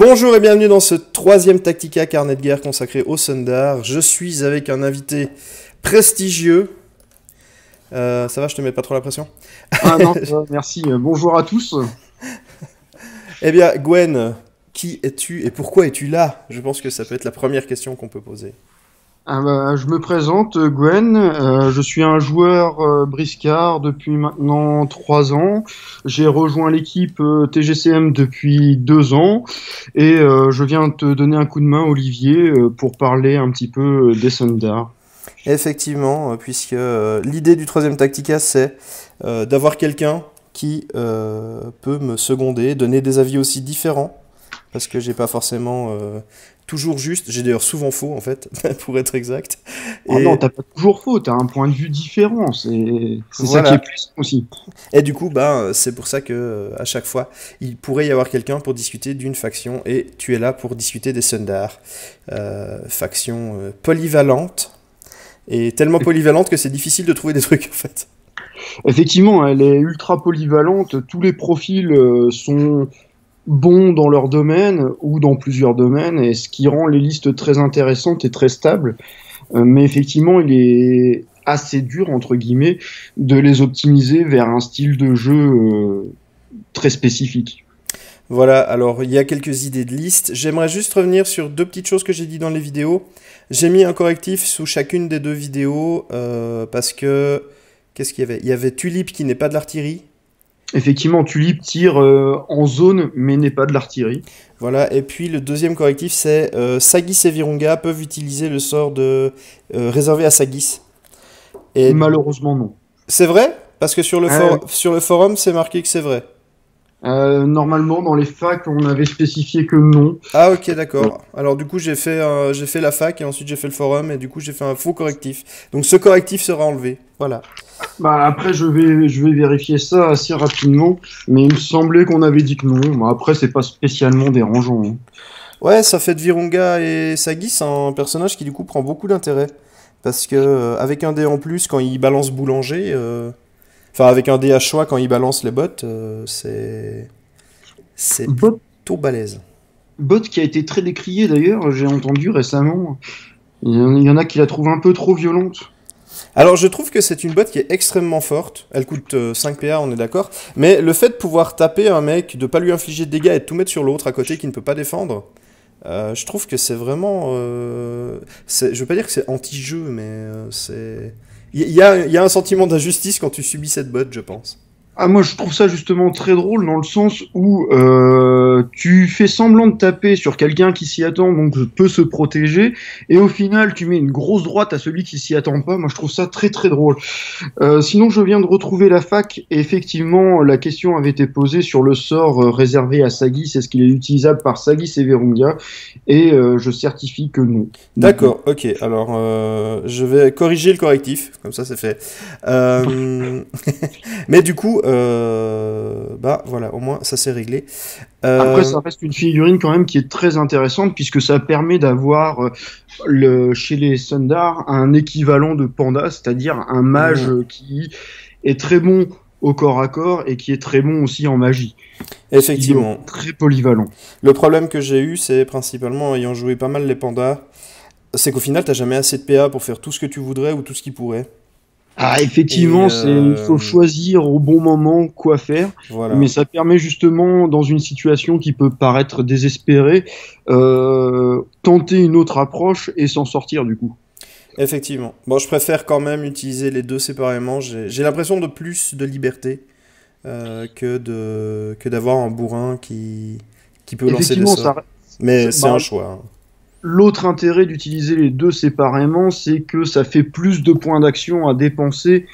Bonjour et bienvenue dans ce troisième Tactica carnet de guerre consacré au Sundar. Je suis avec un invité prestigieux. Ça va, je te mets pas trop la pression? Ah non, merci. Bonjour à tous. Eh bien, Gwen, qui es-tu et pourquoi es-tu là? Je pense que ça peut être la première question qu'on peut poser. Je me présente, Gwen. Je suis un joueur briscard depuis maintenant 3 ans. J'ai rejoint l'équipe TGCM depuis 2 ans et je viens te donner un coup de main, Olivier, pour parler un petit peu des Sundar. Effectivement, puisque l'idée du troisième Tactica, c'est d'avoir quelqu'un qui peut me seconder, donner des avis aussi différents, parce que j'ai pas forcément toujours juste, j'ai d'ailleurs souvent faux en fait, pour être exact. Oh non, t'as pas toujours faux, t'as un point de vue différent, c'est ça Voilà. qui est plus aussi. Et du coup, c'est pour ça que à chaque fois, il pourrait y avoir quelqu'un pour discuter d'une faction, et tu es là pour discuter des Sundar, faction polyvalente, et tellement polyvalente que c'est difficile de trouver des trucs en fait. Effectivement, elle est ultra polyvalente, tous les profils sont bons dans leur domaine ou dans plusieurs domaines, et ce qui rend les listes très intéressantes et très stables. Mais effectivement, il est assez dur, entre guillemets, de les optimiser vers un style de jeu très spécifique. Voilà, alors il y a quelques idées de liste. J'aimerais juste revenir sur deux petites choses que j'ai dit dans les vidéos. J'ai mis un correctif sous chacune des deux vidéos parce que... Qu'est-ce qu'il y avait? Il y avait Tulip qui n'est pas de l'artillerie. Effectivement, Tulip tire en zone, mais n'est pas de l'artillerie. Voilà, et puis le deuxième correctif, c'est Sagis et Virunga peuvent utiliser le sort de réservé à Sagis. Et Malheureusement, non. c'est vrai? Parce que sur Euh, sur le forum, c'est marqué que c'est vrai. Normalement, dans les facs, on avait spécifié que non. Ah ok, d'accord. Alors du coup, j'ai fait la fac et ensuite j'ai fait le forum et du coup j'ai fait un faux correctif. Donc ce correctif sera enlevé. Voilà. Bah après, je vais vérifier ça assez rapidement, mais il me semblait qu'on avait dit que non. Bah, après, c'est pas spécialement dérangeant, hein. Ouais, ça fait de Virunga et Sagis un personnage qui du coup prend beaucoup d'intérêt. Parce que avec un dé en plus quand il balance boulanger, enfin avec un dé à choix quand il balance les bottes, c'est Bot, plutôt balèze. bot qui a été très décrié d'ailleurs, j'ai entendu récemment. Il y en a qui la trouvent un peu trop violente. Alors je trouve que c'est une botte qui est extrêmement forte. Elle coûte 5 PA, on est d'accord. Mais le fait de pouvoir taper un mec, de pas lui infliger de dégâts et de tout mettre sur l'autre à côté qui ne peut pas défendre, je trouve que c'est vraiment... je veux pas dire que c'est anti-jeu, mais c'est... il y a un sentiment d'injustice quand tu subis cette botte, je pense. Ah, moi, je trouve ça justement très drôle dans le sens où tu fais semblant de taper sur quelqu'un qui s'y attend, donc peut se protéger, et au final, tu mets une grosse droite à celui qui s'y attend pas. Moi, je trouve ça très très drôle. Sinon, je viens de retrouver la fac, et effectivement, la question avait été posée sur le sort réservé à Sagis, est-ce qu'il est utilisable par Sagis et Virunga, et je certifie que non. D'accord, ok. Alors, je vais corriger le correctif, comme ça c'est fait. Mais du coup, voilà, au moins ça s'est réglé. Après, Euh, ça reste une figurine quand même qui est très intéressante puisque ça permet d'avoir chez les Sundar un équivalent de Panda, c'est-à-dire un mage mhm. qui est très bon au corps à corps et qui est très bon aussi en magie, ce qui est Effectivement. très polyvalent. Le problème que j'ai eu, c'est principalement ayant joué pas mal les pandas, c'est qu'au final, t'as jamais assez de PA pour faire tout ce que tu voudrais ou tout ce qui pourrait. Ah, Et effectivement, il faut choisir au bon moment quoi faire, voilà. mais ça permet justement, dans une situation qui peut paraître désespérée, tenter une autre approche et s'en sortir du coup. Effectivement. Bon, je préfère quand même utiliser les deux séparément. J'ai l'impression de plus de liberté que d'avoir un bourrin qui peut lancer des Effectivement, sorts. Mais c'est bah, un choix, hein. l'autre intérêt d'utiliser les deux séparément, c'est que ça fait plus de points d'action à dépenser.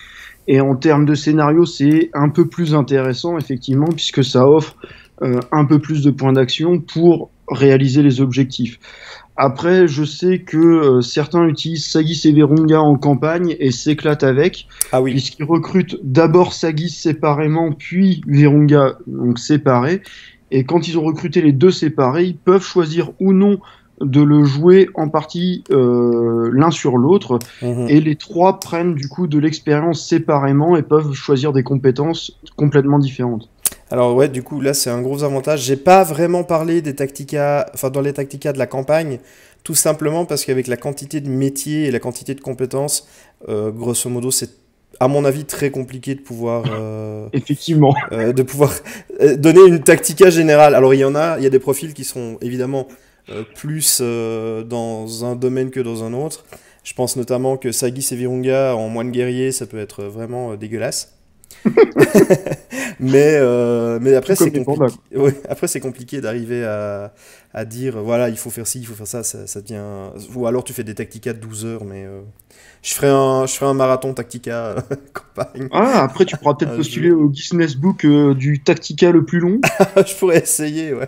Et en termes de scénario, c'est un peu plus intéressant, effectivement, puisque ça offre un peu plus de points d'action pour réaliser les objectifs. Après, je sais que certains utilisent Sagis et Virunga en campagne et s'éclatent avec, Ah oui. puisqu'ils recrutent d'abord Sagis séparément, puis Virunga donc séparés. Et quand ils ont recruté les deux séparés, ils peuvent choisir ou non de le jouer en partie l'un sur l'autre, Mhm. et les trois prennent du coup de l'expérience séparément et peuvent choisir des compétences complètement différentes. Alors ouais, du coup là c'est un gros avantage. J'ai pas vraiment parlé des tacticas, enfin dans les tacticas de la campagne, tout simplement parce qu'avec la quantité de métiers et la quantité de compétences, grosso modo c'est à mon avis très compliqué Effectivement. de pouvoir donner une tactica générale. Alors il y a des profils qui sont évidemment plus dans un domaine que dans un autre. Je pense notamment que Sagis et Virunga en moine guerrier, ça peut être vraiment dégueulasse. Mais Tout après, comme c'est les pandas, compliqué. Ouais, après, c'est compliqué d'arriver à dire, voilà, il faut faire ci, il faut faire ça, ça devient... Ou alors tu fais des tacticas de 12 heures, mais je ferai un marathon tactica campagne Ah, après, tu pourras peut-être un postuler jour. au Guinness Book du Tactica le plus long. Je pourrais essayer, ouais.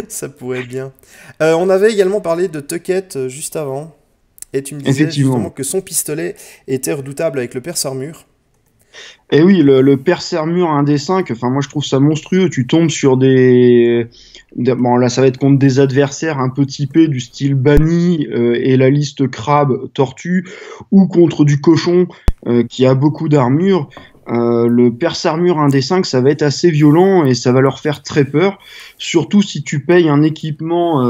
Ça pourrait être bien. On avait également parlé de Tucket juste avant, et tu me disais justement Effectivement. que son pistolet était redoutable avec le perce-armure. Et oui, le perce-armure 1d5, enfin, moi je trouve ça monstrueux. Tu tombes sur bon, là, ça va être contre des adversaires un peu typés du style Banni et la liste crabe, tortue, ou contre du cochon qui a beaucoup d'armure. Le perce-armure 1d5, ça va être assez violent et ça va leur faire très peur. Surtout si tu payes un équipement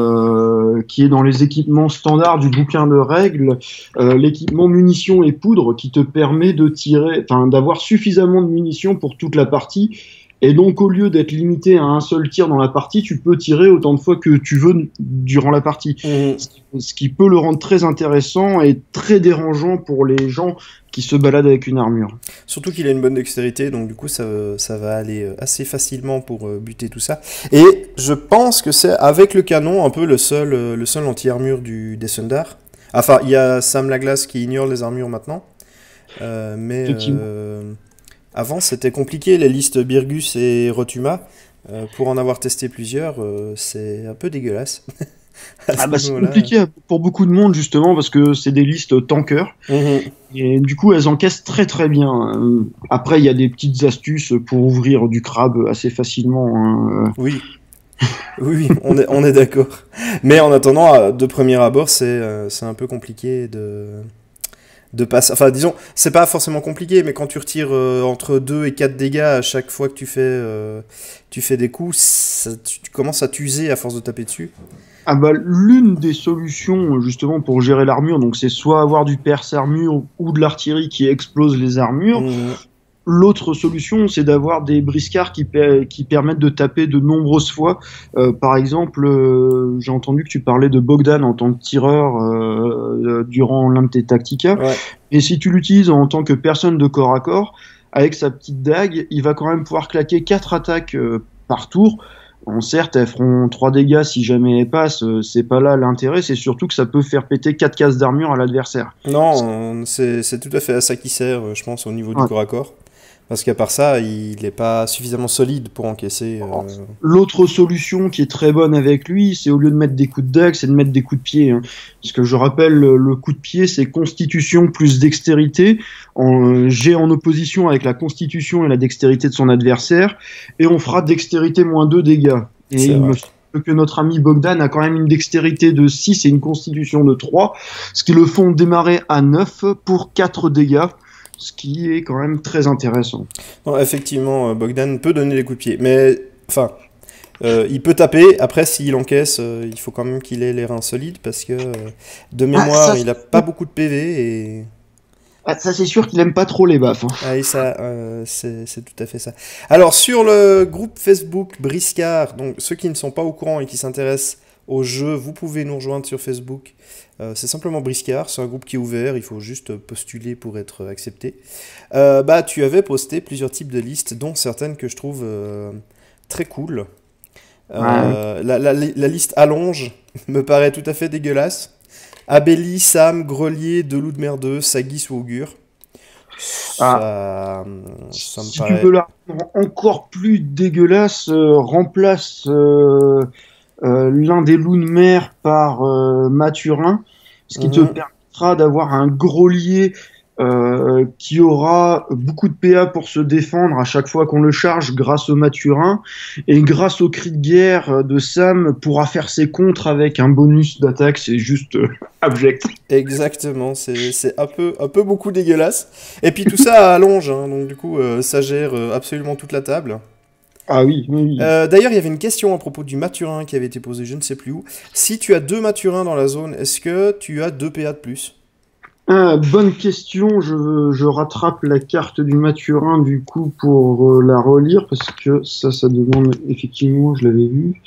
qui est dans les équipements standards du bouquin de règles, l'équipement munitions et poudre qui te permet de tirer, enfin d'avoir suffisamment de munitions pour toute la partie. Et donc au lieu d'être limité à un seul tir dans la partie, tu peux tirer autant de fois que tu veux durant la partie. Mhm. Ce qui peut le rendre très intéressant et très dérangeant pour les gens qui se baladent avec une armure. Surtout qu'il a une bonne dextérité, donc du coup ça va aller assez facilement pour buter tout ça. Et je pense que c'est avec le canon un peu le seul anti-armure des Sundar. Enfin, il y a Sam Laglace qui ignore les armures maintenant, mais Effectivement. avant c'était compliqué, les listes Birgus et Rotuma. Pour en avoir testé plusieurs, c'est un peu dégueulasse à Ah ce bah c'est niveau-là. compliqué pour beaucoup de monde justement parce que c'est des listes tankers Mhm. et du coup elles encaissent très très bien. Après il y a des petites astuces pour ouvrir du crabe assez facilement, hein. Oui, oui, on est d'accord. Mais en attendant, de premier abord, c'est un peu compliqué de passer. Enfin, disons, c'est pas forcément compliqué, mais quand tu retires entre 2 et 4 dégâts à chaque fois que tu fais des coups, tu commences à t'user à force de taper dessus. Ah bah l'une des solutions justement pour gérer l'armure, donc c'est soit avoir du perce-armure ou de l'artillerie qui explose les armures. Mhm. L'autre solution, c'est d'avoir des briscards qui permettent de taper de nombreuses fois. Par exemple, j'ai entendu que tu parlais de Bogdan en tant que tireur durant l'un de tes tacticas. Ouais. Et si tu l'utilises en tant que personne de corps à corps, avec sa petite dague, il va quand même pouvoir claquer 4 attaques par tour. Bon, certes, elles feront 3 dégâts si jamais elles passent, c'est pas là l'intérêt, c'est surtout que ça peut faire péter 4 cases d'armure à l'adversaire. Non, c'est tout à fait à ça qui sert, je pense, au niveau du Ouais. corps à corps. Parce qu'à part ça, il n'est pas suffisamment solide pour encaisser. L'autre solution qui est très bonne avec lui, c'est au lieu de mettre des coups de dague, c'est de mettre des coups de pied, hein. Parce que je rappelle, le coup de pied, c'est constitution plus dextérité, jet en opposition avec la constitution et la dextérité de son adversaire, et on fera dextérité moins 2 dégâts. Et C'est il me vrai. semble que notre ami Bogdan a quand même une dextérité de 6 et une constitution de 3, ce qui le font démarrer à 9 pour 4 dégâts, ce qui est quand même très intéressant. Non, effectivement, Bogdan peut donner des coups de pied, mais enfin, il peut taper. Après, s'il encaisse, il faut quand même qu'il ait les reins solides parce que de Ah, ça, mémoire, il a pas beaucoup de PV et ça c'est sûr qu'il aime pas trop les baffes, hein. ah, et ça, c'est tout à fait ça. Alors sur le groupe Facebook Briscard, donc ceux qui ne sont pas au courant et qui s'intéressent au jeu, vous pouvez nous rejoindre sur Facebook. C'est simplement Briscard, c'est un groupe qui est ouvert, il faut juste postuler pour être accepté. Bah, tu avais posté plusieurs types de listes, dont certaines que je trouve très cool. Ouais. La liste allonge me paraît tout à fait dégueulasse. Abelli, Sam, Grelier, Deloup de Merdeux, Sagis ou Augure. Ah, Ça me si tu veux paraît. la rendre encore plus dégueulasse, remplace l'un des loups de mer par Mathurin, ce qui te Mhm. permettra d'avoir un Grelier qui aura beaucoup de PA pour se défendre à chaque fois qu'on le charge grâce au Mathurin, et grâce au cri de guerre de Sam pourra faire ses contres avec un bonus d'attaque, c'est juste abject. Exactement, c'est un peu beaucoup dégueulasse. Et puis tout ça à allonge, hein, donc du coup ça gère absolument toute la table. Ah oui, oui, oui. D'ailleurs, il y avait une question à propos du Maturin qui avait été posée, je ne sais plus où. Si tu as 2 Maturins dans la zone, est-ce que tu as 2 PA de plus? Bonne question, je rattrape la carte du Mathurin du coup pour la relire parce que ça demande effectivement, je l'avais vu.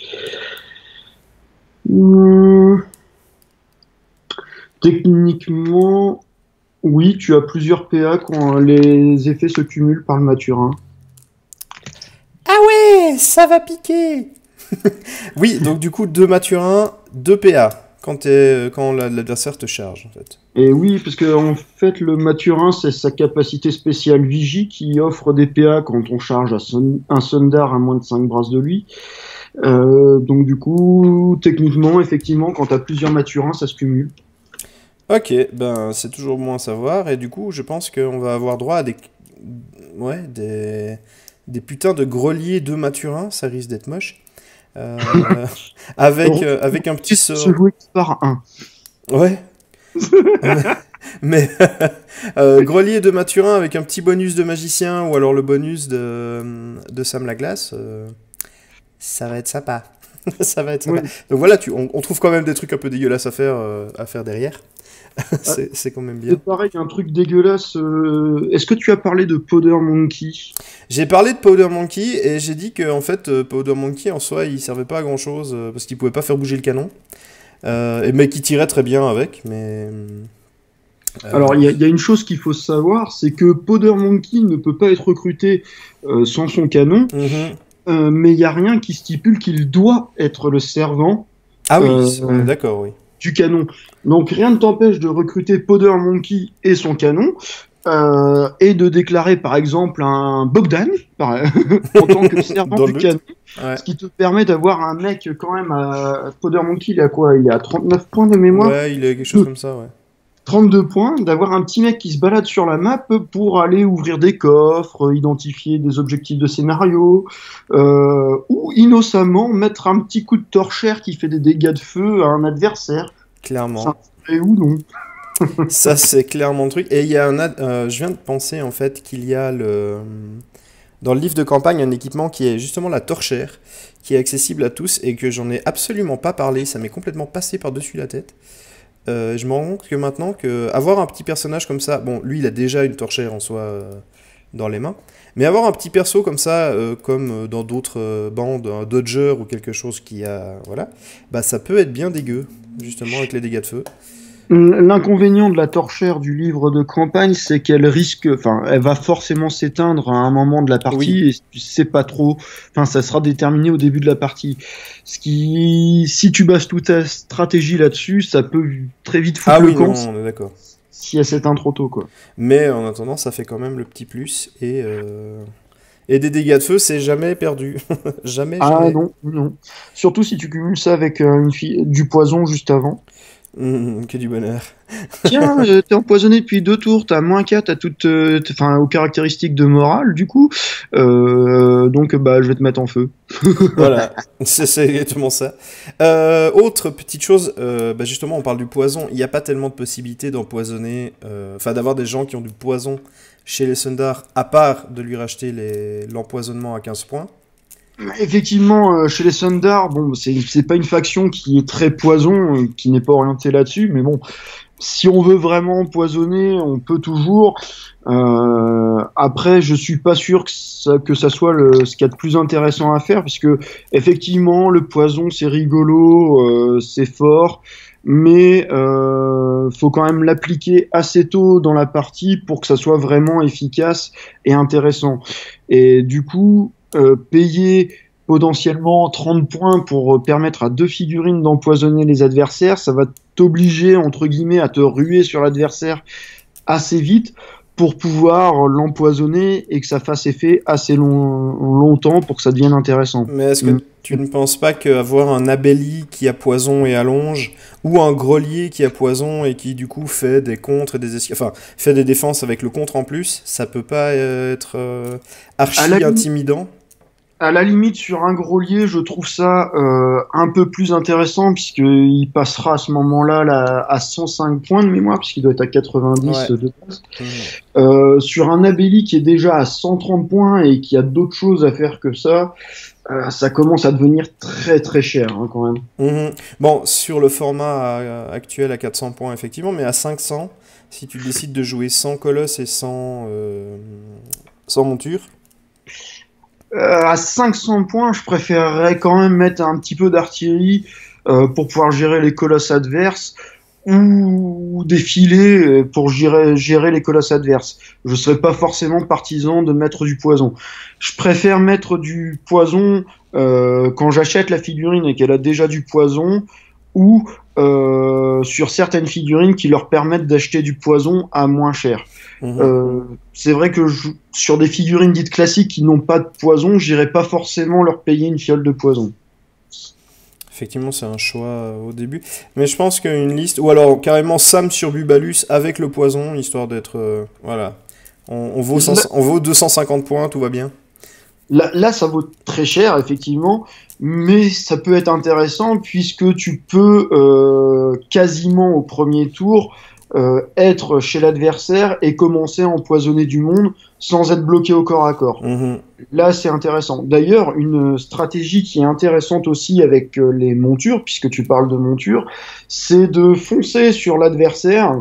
Hum, Techniquement, oui, tu as plusieurs PA quand les effets se cumulent par le Mathurin. Ah ouais, ça va piquer. Oui, donc du coup, 2 Maturins, 2 PA quand l'adversaire te charge, en fait. Et oui, parce que en fait, le Mathurin, c'est sa capacité spéciale Vigie qui offre des PA quand on charge un Sundar à moins de 5 brasses de lui. Donc du coup, techniquement, effectivement, quand tu as plusieurs Mathurins, ça se cumule. Ok, ben c'est toujours bon à savoir, et du coup, je pense qu'on va avoir droit à ouais, des putains de greliers 2 Maturins, ça risque d'être moche. Euh, avec un petit Se sort. jouer par un. Ouais, mais grelier de Mathurin avec un petit bonus de magicien ou alors le bonus de Sam Laglace, ça va être sympa. Ça va être sympa. Oui. Donc voilà, on trouve quand même des trucs un peu dégueulasses à faire derrière. C'est quand même bien. C'est pareil, un truc dégueulasse. Est-ce que tu as parlé de Powder Monkey? J'ai parlé de Powder Monkey et j'ai dit que en fait Powder Monkey en soi il servait pas à grand chose parce qu'il pouvait pas faire bouger le canon. Mais qui tirait très bien avec, mais Alors, il y a une chose qu'il faut savoir, c'est que Powder Monkey ne peut pas être recruté sans son canon, mhm. mais il n'y a rien qui stipule qu'il doit être le servant Ah oui, on est euh, d'accord, oui. du canon. Donc, rien ne t'empêche de recruter Powder Monkey et son canon, et de déclarer par exemple un Bogdan en tant que servant Dans du le but. canon, Ouais. ce qui te permet d'avoir un mec quand même Powder Monkey, il a quoi? Il a 39 points de mémoire. Ouais, il a quelque chose comme ça, ouais. 32 points, d'avoir un petit mec qui se balade sur la map pour aller ouvrir des coffres, identifier des objectifs de scénario, ou innocemment mettre un petit coup de torchère qui fait des dégâts de feu à un adversaire. Ça Clairement. fait où non? Ça, c'est clairement le truc. Et il y a je viens de penser en fait qu'il y a dans le livre de campagne un équipement qui est justement la torchère, qui est accessible à tous et que j'en ai absolument pas parlé. Ça m'est complètement passé par-dessus la tête. Je me rends compte que maintenant que avoir un petit personnage comme ça, bon, lui il a déjà une torchère en soi dans les mains, mais avoir un petit perso comme ça, comme dans d'autres bandes, un dodger ou quelque chose qui a, voilà, bah ça peut être bien dégueu, justement avec les dégâts de feu. L'inconvénient de la torchère du livre de campagne, c'est qu'elle risque, enfin, elle va forcément s'éteindre à un moment de la Oui, partie et tu sais pas trop, enfin, ça sera déterminé au début de la partie. Ce qui, si tu bases toute ta stratégie là-dessus, ça peut très vite foutre ah le oui, non, camp on est d'accord. si elle s'éteint trop tôt, quoi. Mais en attendant, ça fait quand même le petit plus et des dégâts de feu, c'est jamais perdu, jamais, Ah jamais. non, non. Surtout si tu cumules ça avec du poison juste avant. Que du bonheur. Tiens, t'es empoisonné depuis 2 tours, t'as -4 à toutes, enfin, aux caractéristiques de morale, du coup. Donc, bah, je vais te mettre en feu. Voilà, c'est exactement ça. Autre petite chose, bah justement, on parle du poison. Il n'y a pas tellement de possibilités d'empoisonner, enfin d'avoir des gens qui ont du poison chez les Sundar, à part de lui racheter l'empoisonnement à 15 points. Effectivement, chez les Sundar, bon, c'est pas une faction qui est très poison, qui n'est pas orientée là-dessus, mais bon, si on veut vraiment empoisonner, on peut toujours. Après, je suis pas sûr que ça soit ce qu'il y a de plus intéressant à faire, puisque effectivement, le poison c'est rigolo, c'est fort, mais faut quand même l'appliquer assez tôt dans la partie pour que ça soit vraiment efficace et intéressant. Et du coup, payer potentiellement 30 points pour permettre à 2 figurines d'empoisonner les adversaires, ça va t'obliger, entre guillemets, à te ruer sur l'adversaire assez vite pour pouvoir l'empoisonner et que ça fasse effet assez longtemps pour que ça devienne intéressant. Mais est-ce que tu ne penses pas qu'avoir un Abelli qui a poison et allonge, ou un Grelier qui a poison et qui du coup fait des contres et des enfin fait des défenses avec le contre en plus, ça peut pas être À la archi limite, intimidant? À la limite, sur un Grolier, je trouve ça un peu plus intéressant, puisqu'il passera à ce moment-là à 105 points de mémoire, puisqu'il doit être à 90 Ouais. de base. Mhm. Sur un Abelli qui est déjà à 130 points et qui a d'autres choses à faire que ça commence à devenir très très cher hein, quand même. Mhm. Bon, sur le format actuel à 400 points, effectivement, mais à 500, si tu décides de jouer sans colosse et sans monture. À 500 points, je préférerais quand même mettre un petit peu d'artillerie pour pouvoir gérer les colosses adverses ou des filets pour gérer les colosses adverses. Je serais pas forcément partisan de mettre du poison. Je préfère mettre du poison quand j'achète la figurine et qu'elle a déjà du poison ou sur certaines figurines qui leur permettent d'acheter du poison à moins cher. Mhm. Euh, c'est vrai que sur des figurines dites classiques qui n'ont pas de poison, j'irai pas forcément leur payer une fiole de poison. Effectivement, c'est un choix au début. Mais je pense qu'une liste, ou alors carrément Sam sur Bubalus avec le poison, histoire d'être. Voilà. On vaut Là, 500 on vaut 250 points, tout va bien. là, ça vaut très cher, effectivement, mais ça peut être intéressant puisque tu peux quasiment au premier tour être chez l'adversaire et commencer à empoisonner du monde sans être bloqué au corps à corps. Mhm. Là, c'est intéressant. D'ailleurs, une stratégie qui est intéressante aussi avec les montures, puisque tu parles de montures, c'est de foncer sur l'adversaire,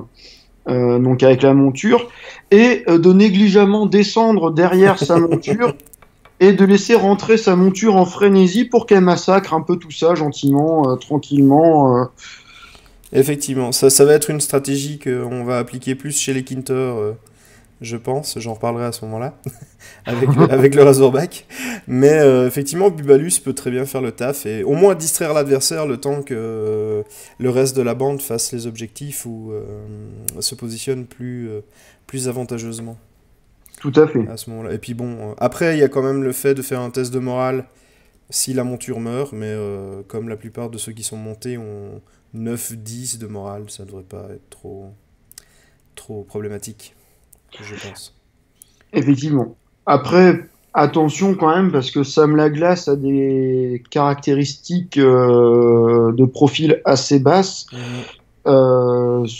donc avec la monture, et de négligemment descendre derrière sa monture et de laisser rentrer sa monture en frénésie pour qu'elle massacre un peu tout ça gentiment, tranquillement. Effectivement, ça va être une stratégie qu'on va appliquer plus chez les Kinter, je pense. J'en reparlerai à ce moment-là, avec le Razorback. Mais effectivement, Bubalus peut très bien faire le taf et au moins distraire l'adversaire le temps que le reste de la bande fasse les objectifs ou se positionne plus avantageusement Tout à fait. à ce moment-là. Et puis bon, après, il y a quand même le fait de faire un test de morale si la monture meurt, mais comme la plupart de ceux qui sont montés ont 9-10 de morale, ça devrait pas être trop problématique, je pense. Effectivement. Après, attention quand même, parce que Sam Laglace a des caractéristiques de profil assez basses Mhm.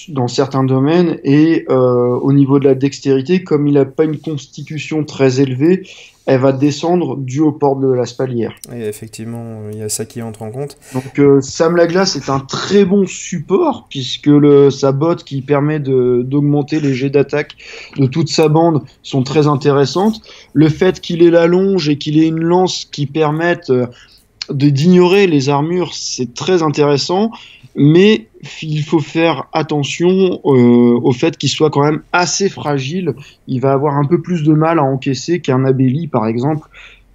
dans certains domaines, et au niveau de la dextérité, comme il n'a pas une constitution très élevée, elle va descendre dû au port de la spalière. Et effectivement, il y a ça qui entre en compte. Donc Sam Laglace est un très bon support, puisque sa botte qui permet d'augmenter les jets d'attaque de toute sa bande sont très intéressantes. Le fait qu'il ait la longe et qu'il ait une lance qui permettent d'ignorer les armures, c'est très intéressant, mais il faut faire attention au fait qu'il soit quand même assez fragile. Il va avoir un peu plus de mal à encaisser qu'un Abelli, par exemple,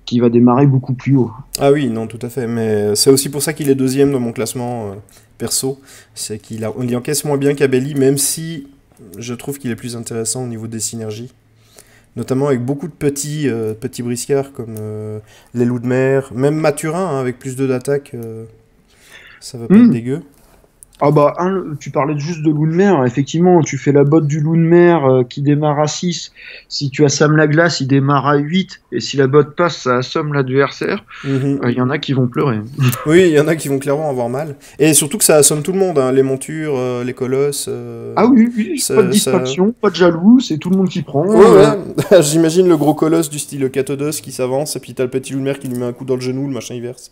qui va démarrer beaucoup plus haut. Ah oui, non, tout à fait. Mais c'est aussi pour ça qu'il est deuxième dans mon classement perso. C'est on y encaisse moins bien qu'Abelli, même si je trouve qu'il est plus intéressant au niveau des synergies. Notamment avec beaucoup de petits briscards comme les loups de mer, même Mathurin hein, avec plus d'attaque, ça va pas être Hmm. dégueu. Ah bah, tu parlais juste de loup de mer, effectivement, tu fais la botte du loup de mer qui démarre à 6. Si tu assommes la glace, il démarre à 8. Et si la botte passe, ça assomme l'adversaire. Mhm. Il y en a qui vont pleurer. Oui, il y en a qui vont clairement avoir mal. Et surtout que ça assomme tout le monde, hein, les montures, les colosses. Ah oui, oui, pas de Ça... distraction, pas de jaloux, c'est tout le monde qui prend. Ouais, ouais. J'imagine le gros colosse du style Catodos qui s'avance, et puis t'as le petit loup de mer qui lui met un coup dans le genou, le machin il verse.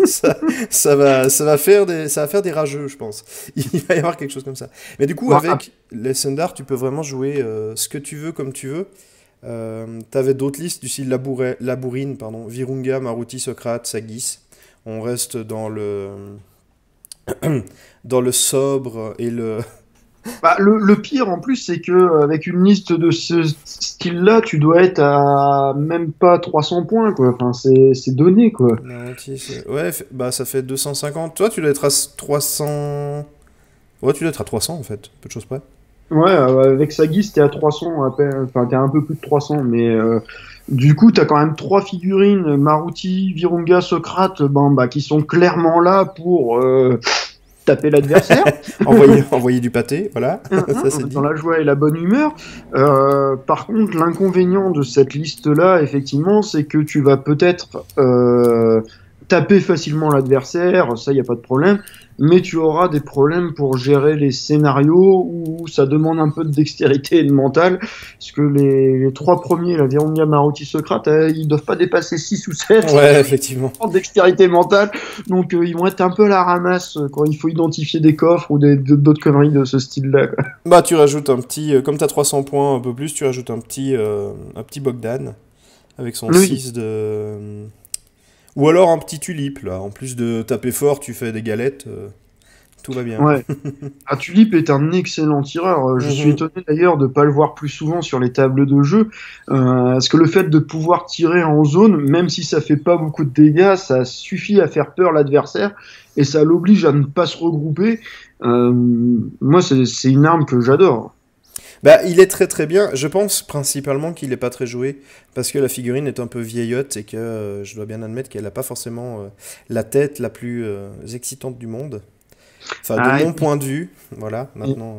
ça, ça va faire des rageux, je pense. Il va y avoir quelque chose comme ça. Mais du coup, Bon, avec les Sundar, tu peux vraiment jouer ce que tu veux, comme tu veux. T'avais d'autres listes du style Labourine, pardon, Virunga, Maruti, Socrate, Sagis. On reste dans le sobre et le... le pire en plus, c'est que avec une liste de ce style-là, tu dois être à même pas 300 points, quoi. Enfin, c'est donné, quoi. Maruti, ouais, bah ça fait 250. Toi, tu dois être à 300... Ouais, tu dois être à 300 en fait, peu de choses près. Ouais, avec Sagis, t'es à 300 à peine, enfin, t'es à un peu plus de 300, mais du coup, t'as quand même trois figurines, Maruti, Virunga, Socrate, qui sont clairement là taper l'adversaire. Envoyer du pâté, voilà. Ça, c'est dit. Dans la joie et la bonne humeur. Par contre, l'inconvénient de cette liste-là, effectivement, c'est que tu vas peut-être taper facilement l'adversaire, ça, il n'y a pas de problème, mais tu auras des problèmes pour gérer les scénarios où ça demande un peu de dextérité et de mental, parce que les trois premiers, la Virunga, Maruti, Socrate, ils doivent pas dépasser 6 ou 7 Ouais, effectivement. en dextérité mentale, donc ils vont être un peu à la ramasse quand il faut identifier des coffres ou d'autres conneries de ce style-là, quoi. Bah, tu rajoutes un petit, comme t'as 300 points, un peu plus, tu rajoutes un petit Bogdan, avec son Oui. 6 de... Ou alors un petit tulipe, là. En plus de taper fort, tu fais des galettes, tout va bien. Ouais. Ah, Tulip est un excellent tireur. Je suis étonné d'ailleurs de ne pas le voir plus souvent sur les tables de jeu. Parce que le fait de pouvoir tirer en zone, même si ça fait pas beaucoup de dégâts, ça suffit à faire peur l'adversaire et ça l'oblige à ne pas se regrouper. Moi, c'est une arme que j'adore. Bah, il est très très bien. Je pense principalement qu'il est pas très joué parce que la figurine est un peu vieillotte et que je dois bien admettre qu'elle a pas forcément la tête la plus excitante du monde. Enfin, de mon point de vue, voilà, maintenant...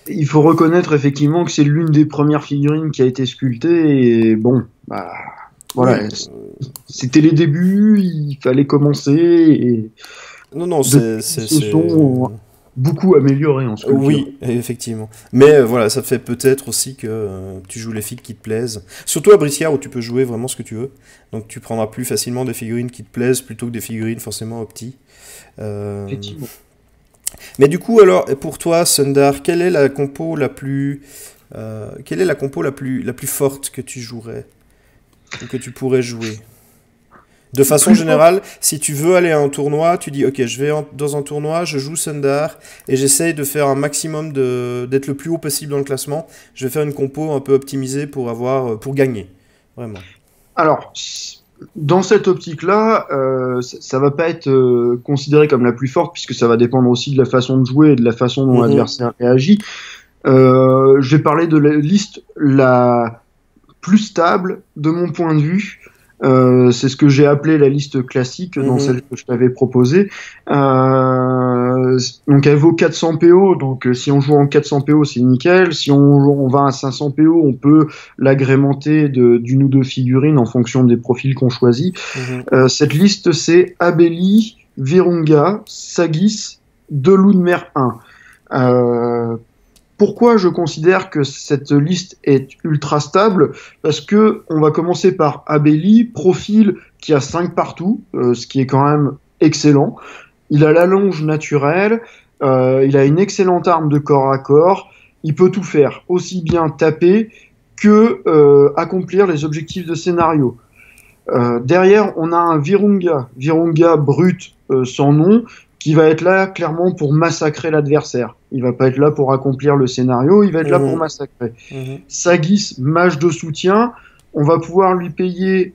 Il faut reconnaître effectivement que c'est l'une des premières figurines qui a été sculptée et bon, bah voilà, c'était les débuts, il fallait commencer et Non, se sont beaucoup améliorés en sculpture. Oui, effectivement. Mais voilà, ça fait peut-être aussi que tu joues les figues qui te plaisent. Surtout à Briscard où tu peux jouer vraiment ce que tu veux. Donc tu prendras plus facilement des figurines qui te plaisent plutôt que des figurines forcément opti. Effectivement. Mais du coup, alors, pour toi, Sundar, quelle est la compo la plus forte que tu jouerais ou que tu pourrais jouer? De façon générale, si tu veux aller à un tournoi, tu dis ok, je vais dans un tournoi, je joue Sundar et j'essaye de faire un maximum d'être le plus haut possible dans le classement. Je vais faire une compo un peu optimisée pour gagner, vraiment. Alors, dans cette optique-là, ça va pas être considéré comme la plus forte puisque ça va dépendre aussi de la façon de jouer et de la façon dont l'adversaire réagit. Je vais parler de la liste la plus stable de mon point de vue. C'est ce que j'ai appelé la liste classique dans celle que je t'avais proposée. Donc elle vaut 400 PO, donc si on joue en 400 PO c'est nickel. Si on va à 500 PO, on peut l'agrémenter d'une ou deux figurines en fonction des profils qu'on choisit. Cette liste c'est Abeli, Virunga, Sagis, Deloudmer 1. Pourquoi je considère que cette liste est ultra stable? Parce que on va commencer par Abeli, profil qui a 5 partout, ce qui est quand même excellent. Il a l'allonge naturelle, il a une excellente arme de corps à corps, il peut tout faire, aussi bien taper que accomplir les objectifs de scénario. Derrière, on a un Virunga brut sans nom, qui va être là clairement pour massacrer l'adversaire. Il va pas être là pour accomplir le scénario, il va être là pour massacrer. Sagis, mage de soutien, on va pouvoir lui payer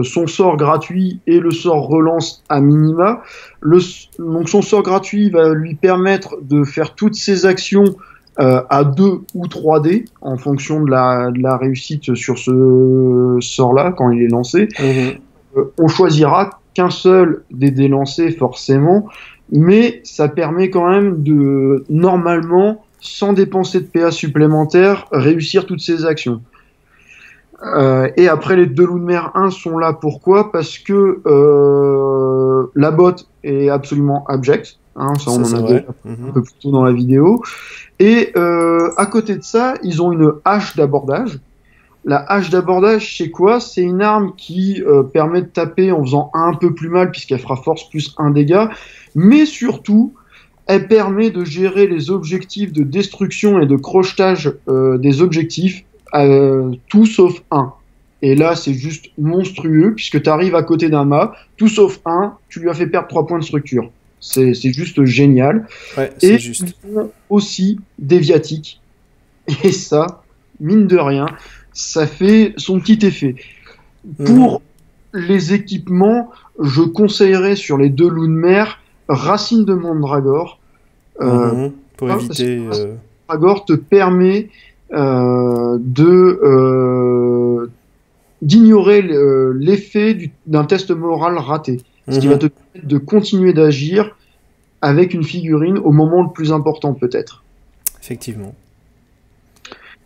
son sort gratuit et le sort relance à minima. Donc son sort gratuit va lui permettre de faire toutes ses actions à 2 ou 3D en fonction de la réussite sur ce sort-là quand il est lancé. On choisira qu'un seul des dés lancés forcément, mais ça permet quand même de, normalement, sans dépenser de PA supplémentaires, réussir toutes ces actions. Et après, les Deloudmer 1 sont là, pourquoi? Parce que la botte est absolument abject, hein, ça on en a déjà un peu plus tôt dans la vidéo, et à côté de ça, ils ont une hache d'abordage. La hache d'abordage, c'est quoi? C'est une arme qui permet de taper en faisant un peu plus mal puisqu'elle fera force plus 1 dégât, mais surtout, elle permet de gérer les objectifs de destruction et de crochetage des objectifs, tout sauf 1. Et là, c'est juste monstrueux puisque tu arrives à côté d'un mât, tout sauf 1, tu lui as fait perdre 3 points de structure. C'est juste génial. Ouais, c'est juste. Ils ont aussi des viatiques. Et ça, mine de rien, ça fait son petit effet. Pour les équipements, je conseillerais sur les Deloudmer Racine de Mandragore. Pour éviter... Mandragore te permet d'ignorer l'effet d'un test moral raté. Ce qui va te permettre de continuer d'agir avec une figurine au moment le plus important peut-être. Effectivement.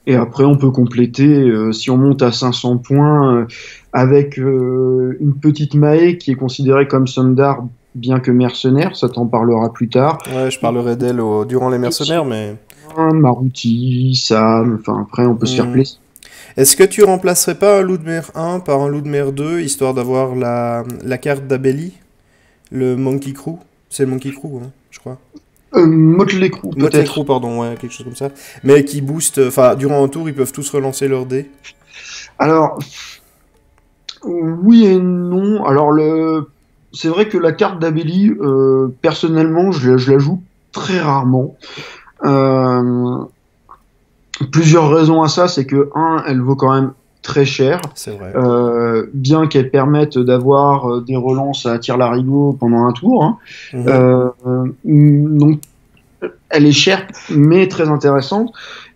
Et après, on peut compléter, si on monte à 500 points, avec une petite Mae qui est considérée comme Sundar, bien que mercenaire, ça t'en parlera plus tard. Ouais, je parlerai d'elle durant les mercenaires, mais... Maruti, Sam, enfin après, on peut se faire Hmm. plaisir. Est-ce que tu remplacerais pas un loup de mer 1 par un loup de mer 2, histoire d'avoir la carte d'Abelli, le Monkey Crew? C'est le Monkey Crew, hein, je crois. Motley Crue, Motley peut-être. Crue, pardon, ouais, quelque chose comme ça. Mais qui booste, enfin, durant un tour, ils peuvent tous relancer leur dés. Alors, oui et non. Alors, c'est vrai que la carte d'Abelli, personnellement, je la joue très rarement. Euh, Plusieurs raisons à ça, c'est que, un, elle vaut quand même très cher, C'est vrai. bien qu'elle permette d'avoir des relances à tir-larigot pendant un tour, hein. Mhm. Donc, elle est chère, mais très intéressante.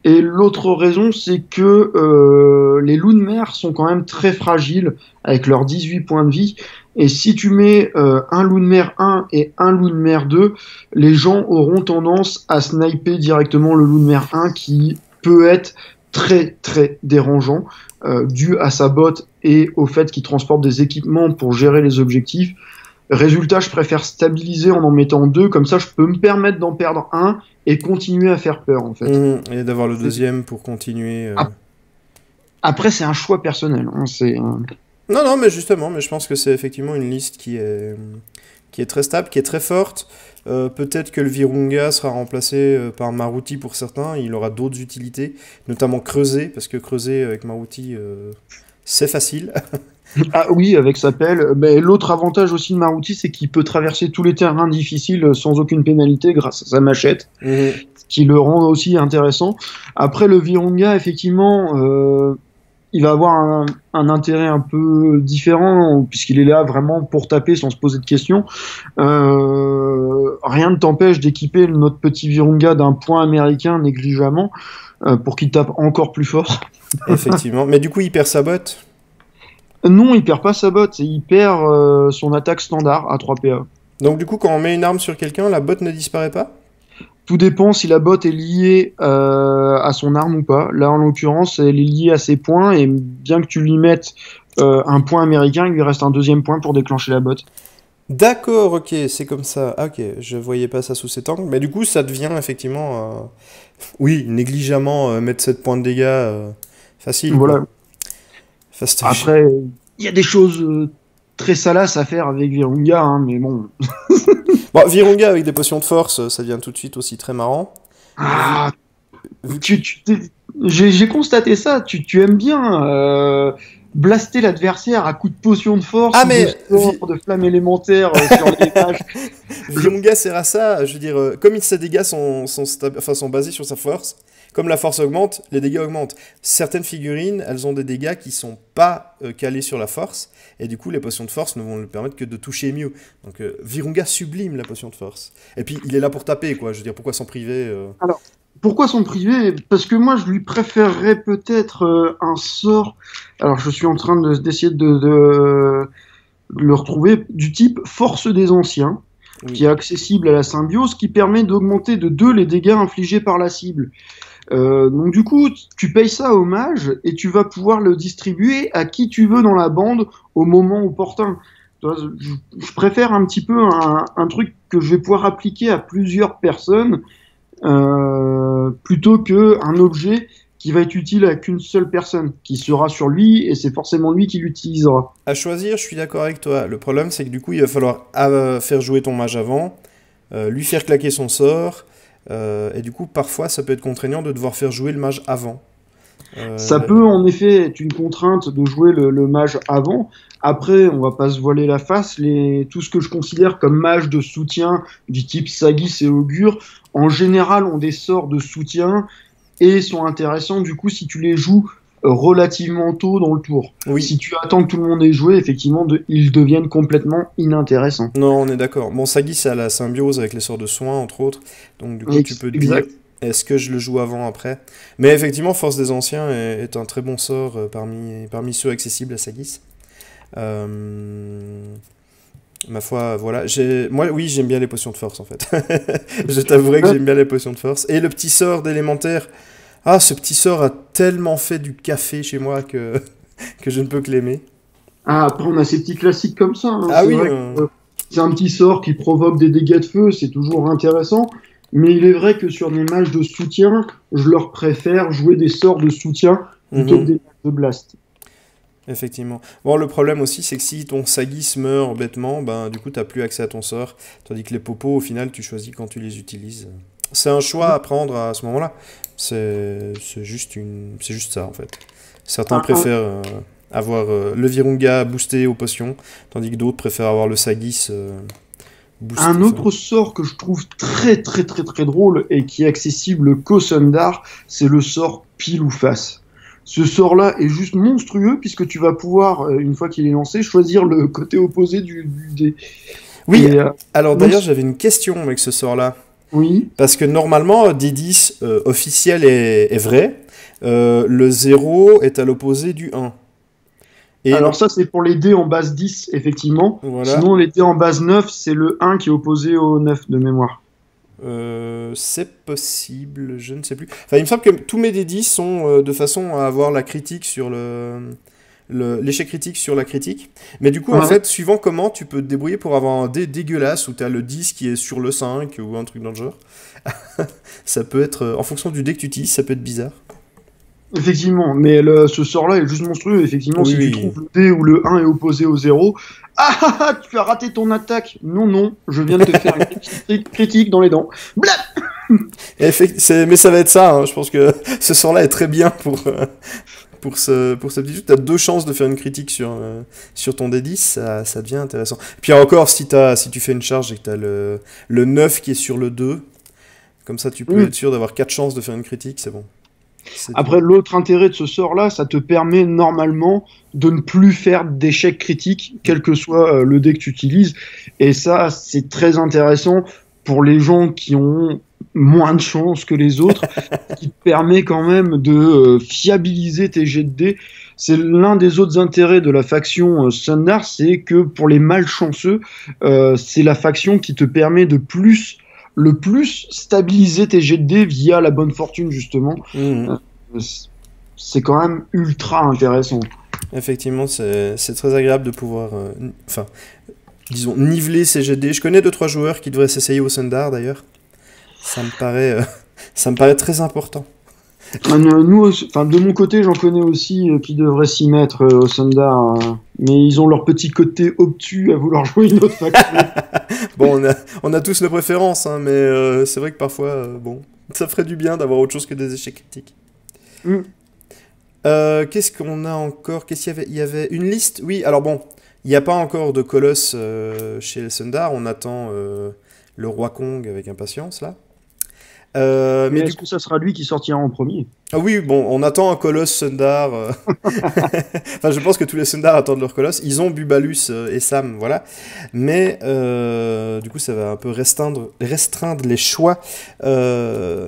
Et l'autre raison, c'est que les loups de mer sont quand même très fragiles avec leurs 18 points de vie. Et si tu mets un loup de mer 1 et un loup de mer 2, les gens auront tendance à sniper directement le loup de mer 1 qui peut être très très dérangeant dû à sa botte et au fait qu'il transporte des équipements pour gérer les objectifs. Résultat, je préfère stabiliser en mettant deux, comme ça je peux me permettre d'en perdre un et continuer à faire peur en fait. Mhm. Et d'avoir le deuxième pour continuer. Après, c'est un choix personnel, hein, Non, non, mais justement, mais je pense que c'est effectivement une liste qui est très stable, qui est très forte. Peut-être que le Virunga sera remplacé par Maruti pour certains. Il aura d'autres utilités, notamment creuser, parce que creuser avec Maruti, c'est facile. Ah oui, avec sa pelle. Mais l'autre avantage aussi de Maruti, c'est qu'il peut traverser tous les terrains difficiles sans aucune pénalité grâce à sa machette, Mhm. ce qui le rend aussi intéressant. Après, le Virunga, effectivement, il va avoir un intérêt un peu différent, puisqu'il est là vraiment pour taper sans se poser de questions. Rien ne t'empêche d'équiper notre petit Virunga d'un point américain négligemment, pour qu'il tape encore plus fort. Effectivement. Mais du coup, il perd sa botte. Non, il perd pas sa botte, il perd son attaque standard à 3 PA. Donc du coup, quand on met une arme sur quelqu'un, la botte ne disparaît pas? Tout dépend si la botte est liée à son arme ou pas. Là, en l'occurrence, elle est liée à ses points, et bien que tu lui mettes un point américain, il lui reste un deuxième point pour déclencher la botte. D'accord, ok, c'est comme ça. Ah, ok, je voyais pas ça sous cet angle. Mais du coup, ça devient effectivement, oui, négligemment mettre 7 points de dégâts facile, quoi. Voilà. Fastoche. Après, il y a des choses très salaces à faire avec Virunga, hein, mais bon. Bon, Virunga avec des potions de force, ça devient tout de suite aussi très marrant. Vi- Ah, vu- j'ai constaté ça. Tu aimes bien blaster l'adversaire à coups de potion de force Ah, ou de mais sort, de flamme élémentaire sur les pages. Je- Virunga sert à ça, je veux dire, comme ses dégâts enfin, sont basés sur sa force, comme la force augmente, les dégâts augmentent. Certaines figurines, elles ont des dégâts qui sont pas calés sur la force, et du coup, les potions de force ne vont lui permettre que de toucher mieux. Donc, Virunga sublime la potion de force. Et puis, il est là pour taper, quoi. Je veux dire, pourquoi s'en priver Alors, pourquoi son privé? Parce que moi, je lui préférerais peut-être un sort. Alors, je suis en train d'essayer de le retrouver du type Force des Anciens, qui Oui. est accessible à la symbiose, qui permet d'augmenter de 2 les dégâts infligés par la cible. Donc du coup, tu payes ça au mage et tu vas pouvoir le distribuer à qui tu veux dans la bande au moment opportun. Tu vois, je préfère un petit peu un truc que je vais pouvoir appliquer à plusieurs personnes plutôt que un objet qui va être utile à qu'une seule personne, qui sera sur lui et c'est forcément lui qui l'utilisera. À choisir, je suis d'accord avec toi. Le problème, c'est que du coup, il va falloir faire jouer ton mage avant, lui faire claquer son sort, et du coup, parfois, ça peut être contraignant de devoir faire jouer le mage avant. Ça Euh, peut en effet être une contrainte de jouer le mage avant. Après, on va pas se voiler la face. Tout ce que je considère comme mage de soutien du type Sagis et Augure, en général, ont des sorts de soutien et sont intéressants du coup si tu les joues relativement tôt dans le tour. oui, Si tu attends que tout le monde ait joué, effectivement, ils deviennent complètement inintéressants. non, on est d'accord. Bon, Sagi, c'est à la symbiose avec les sorts de soins, entre autres. Donc, du coup, tu peux te dire, Exact. est-ce que je le joue avant, après? Mais effectivement, Force des Anciens est un très bon sort parmi ceux accessibles à Sagis. Euh, Ma foi, voilà. Moi, oui, j'aime bien les potions de force, en fait. Je t'avouerai que j'aime bien les potions de force. Et le petit sort d'élémentaire. Ah, ce petit sort a tellement fait du café chez moi que je ne peux que l'aimer. Ah, après, on a ces petits classiques comme ça, hein. Ah C'est oui, vrai que c'est un petit sort qui provoque des dégâts de feu, c'est toujours intéressant. Mais il est vrai que sur des matchs de soutien, je leur préfère jouer des sorts de soutien plutôt que mhm, des matchs de blast. effectivement. Bon, le problème aussi, c'est que si ton Sagis meurt bêtement, ben, du coup, t'as plus accès à ton sort. Tandis que les popos, au final, tu choisis quand tu les utilises. C'est un choix à prendre à ce moment-là. C'est juste ça, en fait. Certains Un, un- préfèrent avoir le Virunga boosté aux potions, tandis que d'autres préfèrent avoir le Sagis boosté. un Enfin, autre sort que je trouve très très très très drôle et qui est accessible qu'au Sundar, c'est le sort pile ou face. Ce sort-là est juste monstrueux puisque tu vas pouvoir, une fois qu'il est lancé, choisir le côté opposé du dé. oui, Et alors non, d'ailleurs, j'avais une question avec ce sort-là. oui. Parce que normalement, D10 officiel est vrai, le 0 est à l'opposé du 1. Et Alors non, ça, c'est pour les dés en base 10, effectivement. voilà. Sinon, les dés en base 9, c'est le 1 qui est opposé au 9 de mémoire. C'est possible, je ne sais plus. Enfin, il me semble que tous mes D10 sont de façon à avoir la critique sur l'échec critique sur la critique. Mais du coup, en Ouais. fait, suivant comment, tu peux te débrouiller pour avoir un dé dégueulasse où tu as le 10 qui est sur le 5 ou un truc dans le genre. Ça peut être, en fonction du dé que tu utilises, ça peut être bizarre. Effectivement, mais ce sort-là est juste monstrueux. Effectivement, Oui, si tu oui. trouves le dé où le 1 est opposé au 0, ah ah ah, tu as raté ton attaque. Non, non, je viens de te faire une critique dans les dents. Blah. Mais ça va être ça, hein. Je pense que ce sort-là est très bien pour ce petit jeu. Tu as deux chances de faire une critique sur ton D10, ça devient intéressant. Puis encore, si tu fais une charge et que tu as le 9 qui est sur le 2, comme ça tu peux Mm. être sûr d'avoir 4 chances de faire une critique, c'est bon. C'est tout. Après, l'autre intérêt de ce sort-là, ça te permet normalement de ne plus faire d'échecs critiques, quel que soit le dé que tu utilises. Et ça, c'est très intéressant pour les gens qui ont moins de chance que les autres, qui te permet quand même de fiabiliser tes jets de dés. C'est l'un des autres intérêts de la faction Sundar, c'est que pour les malchanceux, c'est la faction qui te permet le plus stabiliser tes jets de dés via la bonne fortune, justement. Mhm. Euh, c'est quand même ultra intéressant. Effectivement, c'est très agréable de pouvoir, enfin, disons, niveler ces GD. Je connais 2-3 joueurs qui devraient s'essayer au Sundar d'ailleurs. Ça me paraît, ça me paraît très important. Nous, enfin, de mon côté, j'en connais aussi qui devraient s'y mettre au Sundar, mais ils ont leur petit côté obtus à vouloir jouer une autre faction. Bon, on a tous nos préférences, hein, mais c'est vrai que parfois, bon, ça ferait du bien d'avoir autre chose que des échecs critiques. Mm. Qu'est-ce qu'on a encore? Qu'est-ce qu'il y avait? Il y avait une liste? Oui, alors bon, il n'y a pas encore de colosse chez les Sundar. On attend le roi Kong avec impatience, là. Mais Mais du est-ce coup, que ça sera lui qui sortira en premier? ah oui, bon, on attend un colosse Sundar. Enfin, je pense que tous les Sundar attendent leur colosse. Ils ont Bubalus et Sam, voilà. Mais du coup, ça va un peu restreindre les choix.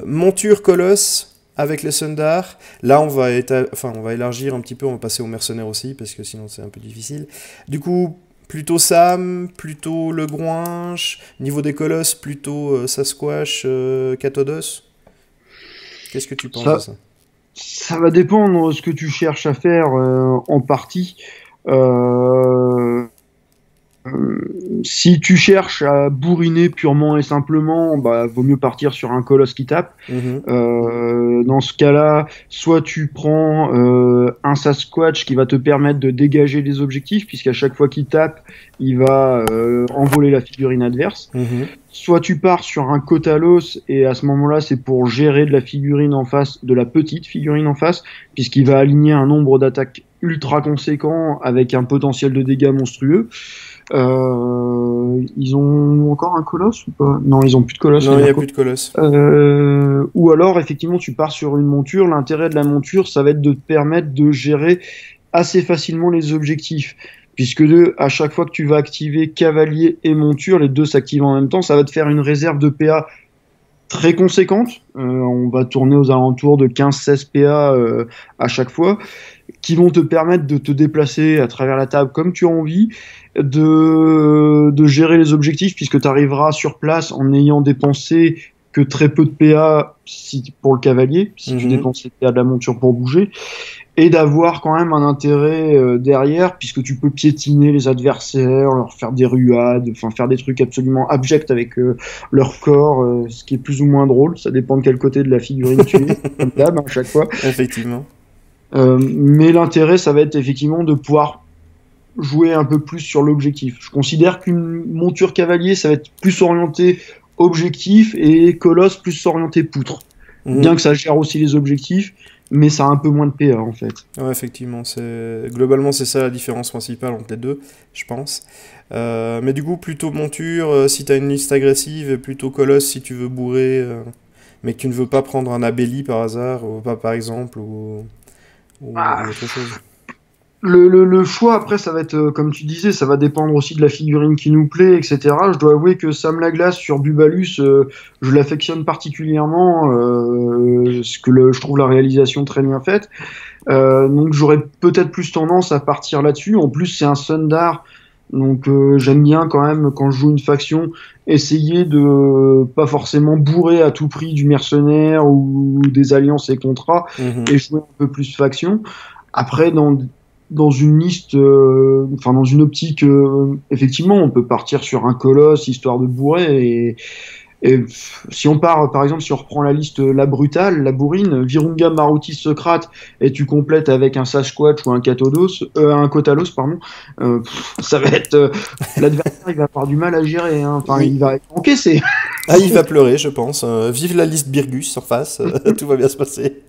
Monture colosse avec les Sundar. Là, on va élargir un petit peu. On va passer aux mercenaires aussi, parce que sinon, c'est un peu difficile. Du coup, plutôt Sam, plutôt Le Groinche. Niveau des colosses, plutôt Sasquatch, Catodos. Qu'est-ce que tu penses de Ça, ça? ça va dépendre de ce que tu cherches à faire en partie. Euh, Si tu cherches à bourriner purement et simplement, bah, vaut mieux partir sur un colosse qui tape. Mhm. Dans ce cas-là, soit tu prends un Sasquatch qui va te permettre de dégager les objectifs, puisqu'à chaque fois qu'il tape, il va envoler la figurine adverse. Mhm. Soit tu pars sur un Kotalos, et à ce moment-là, c'est pour gérer de la figurine en face, de la petite figurine en face, puisqu'il va aligner un nombre d'attaques ultra conséquent avec un potentiel de dégâts monstrueux. Ils ont encore un colosse ou pas? Non, ils ont plus de colosse. Non, il les n'y a Mercos. plus de colosse. Ou alors, effectivement, tu pars sur une monture. L'intérêt de la monture, ça va être de te permettre de gérer assez facilement les objectifs. Puisque à chaque fois que tu vas activer cavalier et monture, les deux s'activent en même temps, ça va te faire une réserve de PA très conséquente. On va tourner aux alentours de 15-16 PA à chaque fois, qui vont te permettre de te déplacer à travers la table comme tu as envie, de gérer les objectifs, puisque tu arriveras sur place en ayant dépensé que très peu de PA pour le cavalier, si tu dépenses les PA de la monture pour bouger, et d'avoir quand même un intérêt derrière, puisque tu peux piétiner les adversaires, leur faire des ruades, enfin faire des trucs absolument abjects avec leur corps, ce qui est plus ou moins drôle, ça dépend de quel côté de la figurine tu es, comme d'hab, à chaque fois. Effectivement. Mais l'intérêt, ça va être effectivement de pouvoir jouer un peu plus sur l'objectif. Je considère qu'une monture cavalier, ça va être plus orienté objectif et colosse plus orienté poutre. Bien que ça gère aussi les objectifs, mais ça a un peu moins de PA en fait. Ouais, effectivement, globalement c'est ça la différence principale entre les deux, je pense. Mais du coup, plutôt monture si t'as une liste agressive, et plutôt colosse si tu veux bourrer, mais que tu ne veux pas prendre un abelli par hasard, ou pas par exemple, ou autre chose. Le choix, après, ça va être, comme tu disais, ça va dépendre aussi de la figurine qui nous plaît, etc. Je dois avouer que Sam Laglace sur Bubalus, je l'affectionne particulièrement, parce que je trouve la réalisation très bien faite. Donc j'aurais peut-être plus tendance à partir là-dessus. En plus, c'est un Sundar, donc j'aime bien quand même, quand je joue une faction, essayer de pas forcément bourrer à tout prix du mercenaire ou des alliances et contrats, et jouer un peu plus faction. Après, dans une liste, enfin dans une optique, effectivement, on peut partir sur un colosse histoire de bourrer. Et si on part, par exemple, si on reprend la liste la brutale, la bourrine, Virunga, Maruti, Socrate, et tu complètes avec un Sasquatch ou un Kotalos, pardon, ça va être l'adversaire, il va avoir du mal à gérer. Hein. Enfin, il va encaisser. Ah, il va pleurer, je pense. Vive la liste Birgus en face, tout va bien se passer.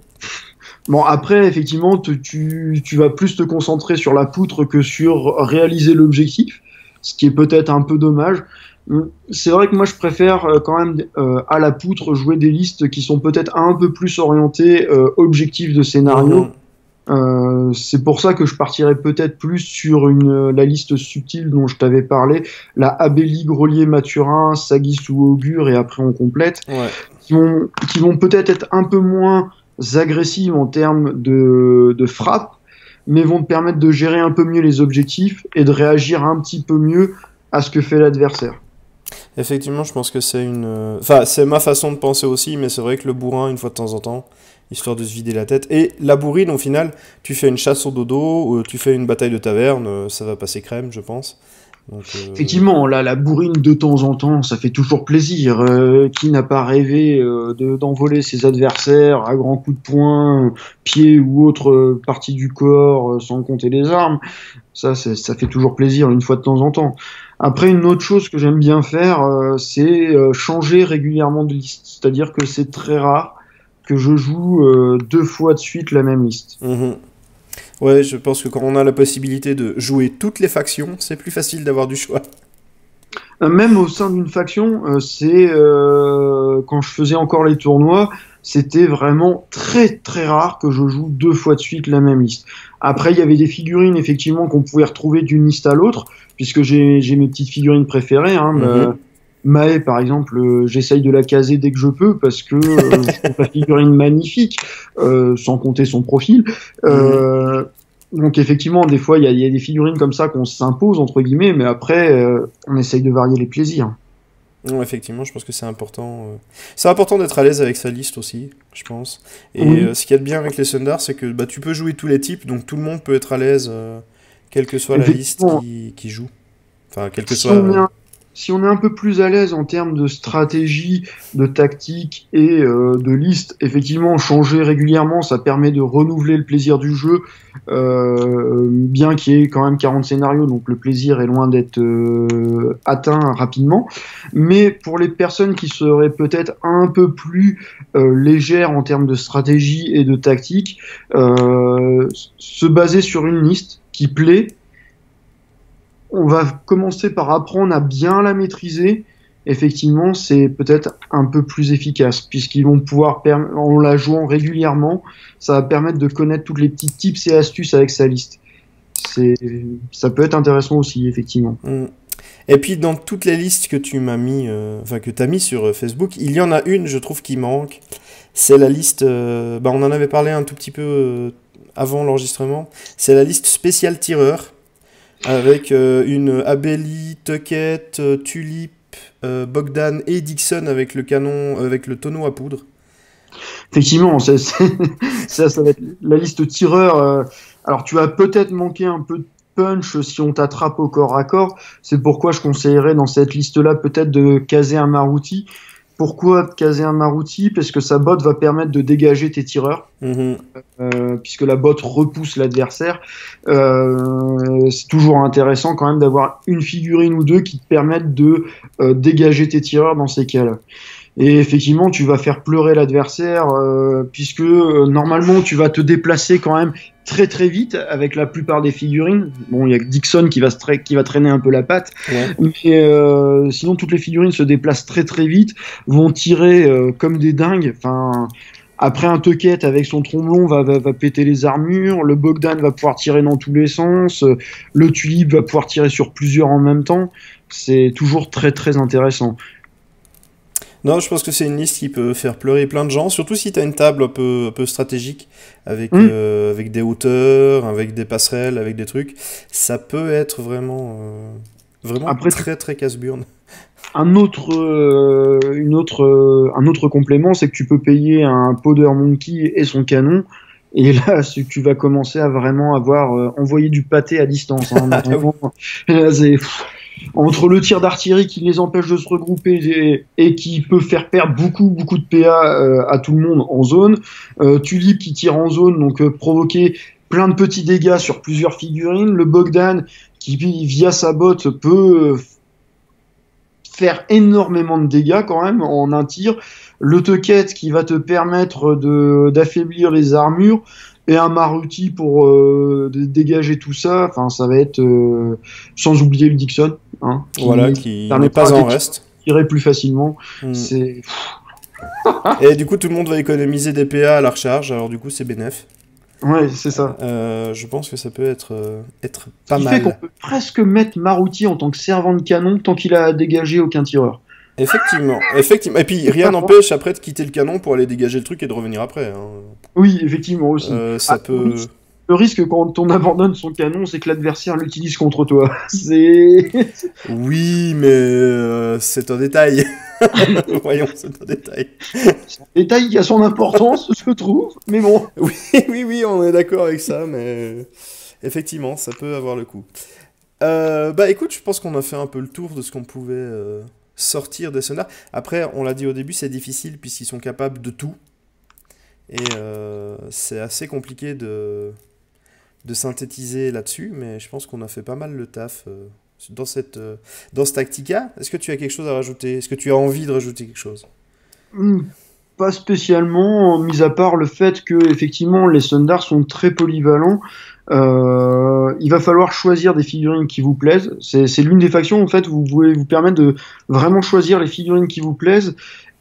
Bon, après, effectivement, tu vas plus te concentrer sur la poutre que sur réaliser l'objectif, ce qui est peut-être un peu dommage. C'est vrai que moi, je préfère quand même à la poutre jouer des listes qui sont peut-être un peu plus orientées objectifs de scénario. C'est pour ça que je partirais peut-être plus sur la liste subtile dont je t'avais parlé, la Abelli, Grelier, Mathurin, Sagis ou Augure, et après on complète, qui vont peut-être être un peu moins agressives en termes de frappe, mais vont te permettre de gérer un peu mieux les objectifs et de réagir un petit peu mieux à ce que fait l'adversaire. Effectivement, je pense que Enfin, c'est ma façon de penser aussi, mais c'est vrai que le bourrin, une fois de temps en temps, histoire de se vider la tête. Et la bourrine, au final, tu fais une chasse au dodo, ou tu fais une bataille de taverne, ça va passer crème, je pense. Donc, Effectivement, là, la bourrine de temps en temps, ça fait toujours plaisir. Qui n'a pas rêvé d'envoler ses adversaires à grands coups de poing, pied ou autre partie du corps, sans compter les armes. Ça fait toujours plaisir une fois de temps en temps. Après, une autre chose que j'aime bien faire, c'est changer régulièrement de liste. C'est-à-dire que c'est très rare que je joue 2 fois de suite la même liste. Ouais, je pense que quand on a la possibilité de jouer toutes les factions, c'est plus facile d'avoir du choix. Même au sein d'une faction, quand je faisais encore les tournois, c'était vraiment très très rare que je joue 2 fois de suite la même liste. Après, il y avait des figurines effectivement qu'on pouvait retrouver d'une liste à l'autre, puisque j'ai mes petites figurines préférées. Hein, Mae, par exemple, j'essaye de la caser dès que je peux parce que je trouve la figurine magnifique, sans compter son profil. Donc effectivement, des fois, il y a des figurines comme ça qu'on s'impose, entre guillemets, mais après, on essaye de varier les plaisirs. Non, effectivement, je pense que c'est important. C'est important d'être à l'aise avec sa liste aussi, je pense. Et ce qu'il y a de bien avec les Sundar, c'est que tu peux jouer tous les types, donc tout le monde peut être à l'aise, quelle que soit la liste qui joue. Enfin, quelle que soit... Si on est un peu plus à l'aise en termes de stratégie, de tactique et de liste, effectivement, changer régulièrement, ça permet de renouveler le plaisir du jeu, bien qu'il y ait quand même 40 scénarios, donc le plaisir est loin d'être atteint rapidement. Mais pour les personnes qui seraient peut-être un peu plus légères en termes de stratégie et de tactique, se baser sur une liste qui plaît, on va commencer par apprendre à bien la maîtriser. Effectivement, c'est peut-être un peu plus efficace, puisqu'ils vont pouvoir, en la jouant régulièrement, ça va permettre de connaître toutes les petits tips et astuces avec sa liste. Ça peut être intéressant aussi, effectivement. Et puis, dans toutes les listes que tu m'as mis, que tu as mis sur Facebook, il y en a une, je trouve, qui manque. C'est la liste, on en avait parlé un tout petit peu avant l'enregistrement, c'est la liste spéciale tireur, avec une Abeli, Tuckett, Tulip, Bogdan et Dixon avec le canon, avec le tonneau à poudre. Effectivement, ça va être la liste tireur. Alors, tu vas peut-être manquer un peu de punch si on t'attrape au corps à corps. C'est pourquoi je conseillerais dans cette liste-là peut-être de caser un Maruti. Pourquoi caser un Maruti? Parce que sa botte va permettre de dégager tes tireurs, puisque la botte repousse l'adversaire. C'est toujours intéressant quand même d'avoir une figurine ou deux qui te permettent de dégager tes tireurs dans ces cas-là. Et effectivement, tu vas faire pleurer l'adversaire, puisque normalement, tu vas te déplacer quand même très très vite avec la plupart des figurines. Bon, il y a Dixon qui va traîner un peu la patte, mais sinon toutes les figurines se déplacent très très vite, vont tirer comme des dingues. Enfin, après un Tuckett avec son tromblon va péter les armures, le Bogdan va pouvoir tirer dans tous les sens, le Tulip va pouvoir tirer sur plusieurs en même temps. C'est toujours très très intéressant. Non, je pense que c'est une liste qui peut faire pleurer plein de gens, surtout si tu as une table un peu stratégique, avec des hauteurs, avec des passerelles, avec des trucs. Ça peut être vraiment Après, très très casse-burne. un autre complément, c'est que tu peux payer un Powder Monkey et son canon. Et là, tu vas commencer à vraiment avoir envoyé du pâté à distance. Hein. Entre le tir d'artillerie qui les empêche de se regrouper et qui peut faire perdre beaucoup de PA à tout le monde en zone, Tulip qui tire en zone, donc provoquer plein de petits dégâts sur plusieurs figurines, le Bogdan qui via sa botte peut faire énormément de dégâts quand même en un tir, le Tuckett qui va te permettre d'affaiblir les armures, et un Maruti pour dégager tout ça. Enfin, ça va être sans oublier le Dixon, hein, qui n'est pas en reste, tirer plus facilement. C'est et du coup tout le monde va économiser des PA à la recharge, alors du coup c'est bénef. Ouais, c'est ça. Je pense que ça peut être pas mal. Ce qui fait qu'on peut presque mettre Maruti en tant que servant de canon tant qu'il a dégagé aucun tireur. Effectivement. Et puis rien n'empêche après de quitter le canon pour aller dégager le truc et de revenir après. Hein. Oui, effectivement aussi. Ça peut. Le risque quand on abandonne son canon, c'est que l'adversaire l'utilise contre toi. C'est. Oui, mais c'est un détail. Voyons, c'est un détail. C'est un détail qui a son importance, je trouve. Mais bon. Oui, on est d'accord avec ça, mais effectivement, ça peut avoir le coup. Bah écoute, je pense qu'on a fait un peu le tour de ce qu'on pouvait sortir des sonars. Après, on l'a dit au début, c'est difficile puisqu'ils sont capables de tout. Et c'est assez compliqué de synthétiser là-dessus, mais je pense qu'on a fait pas mal le taf dans ce Tactica. Est-ce que tu as quelque chose à rajouter? Est-ce que tu as envie de rajouter quelque chose? Pas spécialement, mis à part le fait que effectivement les Sundar sont très polyvalents. Il va falloir choisir des figurines qui vous plaisent. C'est l'une des factions en fait où vous pouvez vous permettre de vraiment choisir les figurines qui vous plaisent.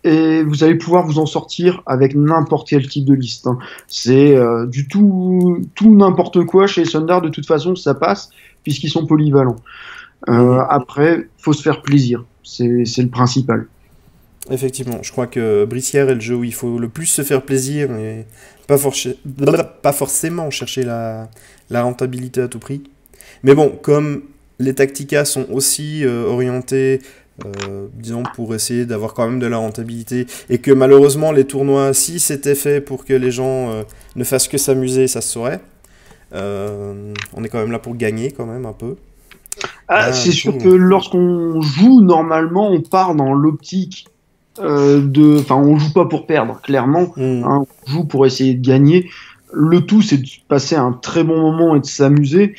Et vous allez pouvoir vous en sortir avec n'importe quel type de liste. Hein. C'est du tout n'importe quoi chez les Sundar, de toute façon, ça passe, puisqu'ils sont polyvalents. Après, faut se faire plaisir. C'est le principal. Effectivement, je crois que Brissière est le jeu où il faut le plus se faire plaisir et pas forcément chercher la rentabilité à tout prix. Mais bon, comme les Tactica sont aussi orientés... disons pour essayer d'avoir quand même de la rentabilité, et que malheureusement les tournois, si c'était fait pour que les gens ne fassent que s'amuser, ça se saurait. On est quand même là pour gagner quand même un peu. C'est sûr que lorsqu'on joue, normalement on part dans l'optique on joue pas pour perdre, clairement, hein, on joue pour essayer de gagner. Le tout c'est de passer un très bon moment et de s'amuser.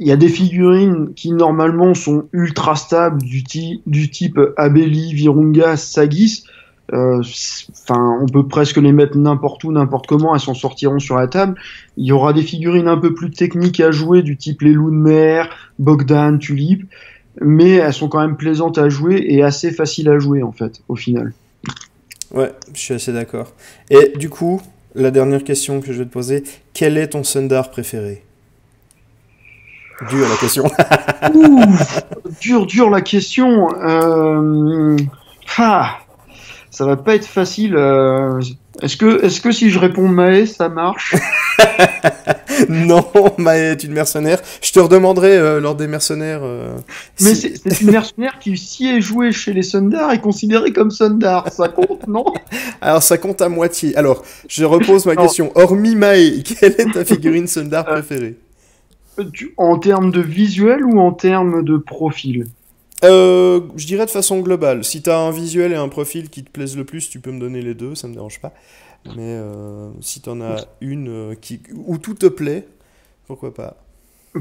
Il y a des figurines qui normalement sont ultra stables du type Abeli, Virunga, Sagis. On peut presque les mettre n'importe où, n'importe comment, elles s'en sortiront sur la table. Il y aura des figurines un peu plus techniques à jouer du type les loups de mer, Bogdan, Tulip, mais elles sont quand même plaisantes à jouer et assez faciles à jouer en fait, au final. Ouais, je suis assez d'accord. Et du coup, la dernière question que je vais te poser, quel est ton Sundar préféré? Dur la question. Dur la question. Ça va pas être facile. Est-ce que si je réponds Mae, ça marche? Non, Mae est une mercenaire. Je te redemanderai lors des mercenaires Mais si... c'est une mercenaire qui, si est jouée chez les Sundar, est considérée comme Sundar. Ça compte, non? Alors ça compte à moitié. Alors, je repose ma Alors, question. Hormis Mae, quelle est ta figurine Sundar euh, préférée? en termes de visuel ou en termes de profil? Je dirais de façon globale. Si t'as un visuel et un profil qui te plaisent le plus, tu peux me donner les deux, ça me dérange pas. Mais si t'en as une où tout te plaît, pourquoi pas.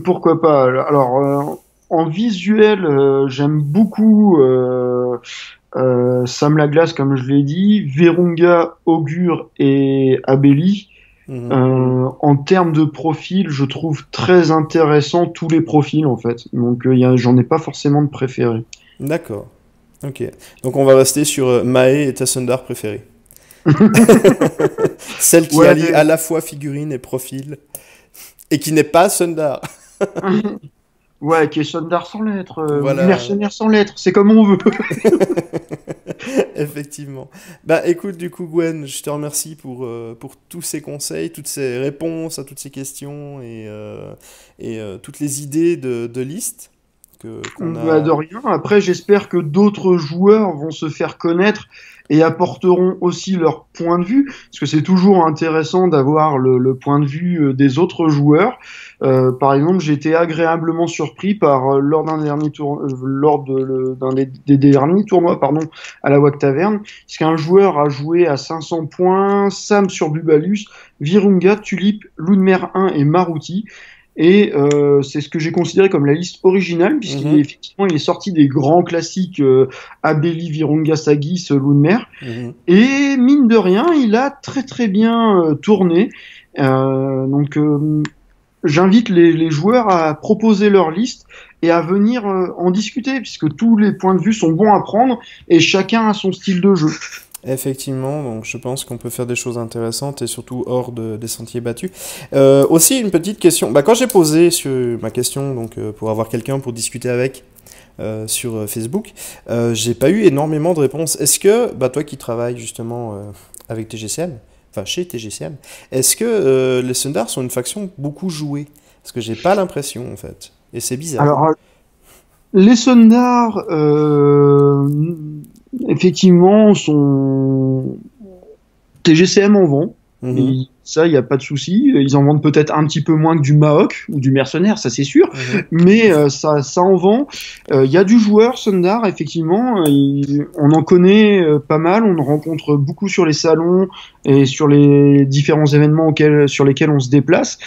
Pourquoi pas? Alors, en visuel, j'aime beaucoup Sam Laglace, comme je l'ai dit, Virunga, Augure et Abeli. Mhm. En termes de profil, je trouve très intéressant tous les profils en fait. Donc, j'en ai pas forcément de préféré. D'accord. Ok. Donc on va rester sur Mae et ta Sundar préférée. Celle qui Ouais, allie à la fois figurine et profil. Et qui n'est pas Sundar. ouais, qui est Sundar sans lettres, Voilà. mercenaire sans lettres, c'est comme on veut. Effectivement. Bah écoute, du coup, Gwen, je te remercie pour tous ces conseils, toutes ces réponses à toutes ces questions et toutes les idées de listes qu'on Bah, de a. rien. Après, j'espère que d'autres joueurs vont se faire connaître et apporteront aussi leur point de vue, parce que c'est toujours intéressant d'avoir le point de vue des autres joueurs. Par exemple, j'ai été agréablement surpris lors d'un dernier tour, d'un des derniers tournois, pardon, à la WAC Taverne, puisqu'un joueur a joué à 500 points, Sam sur Bubalus, Virunga, Tulip, Lunmer 1 et Maruti. Et c'est ce que j'ai considéré comme la liste originale, puisqu'il est Mhm, effectivement il est sorti des grands classiques Abeli, Virunga, Sagis, Lunmer. mhm. Et mine de rien, il a très très bien tourné. Donc j'invite les joueurs à proposer leur liste et à venir en discuter, puisque tous les points de vue sont bons à prendre et chacun a son style de jeu. Effectivement, donc je pense qu'on peut faire des choses intéressantes et surtout hors des sentiers battus. Aussi une petite question. Bah, quand j'ai posé ma question donc pour avoir quelqu'un pour discuter avec sur Facebook, j'ai pas eu énormément de réponses. Est-ce que bah toi qui travailles justement avec TGCM, enfin chez TGCM, est-ce que les Sundar sont une faction beaucoup jouée? Parce que j'ai pas l'impression en fait, et c'est bizarre. Alors les Sundar, effectivement, sont TGCM en vend. Mhm, Et ça, il n'y a pas de souci. Ils en vendent peut-être un petit peu moins que du Maok ou du Mercenaire, ça c'est sûr. mhm, Mais ça en vend. Il y a du joueur Sundar, effectivement. On en connaît pas mal. On en rencontre beaucoup sur les salons et sur les différents événements sur lesquels on se déplace.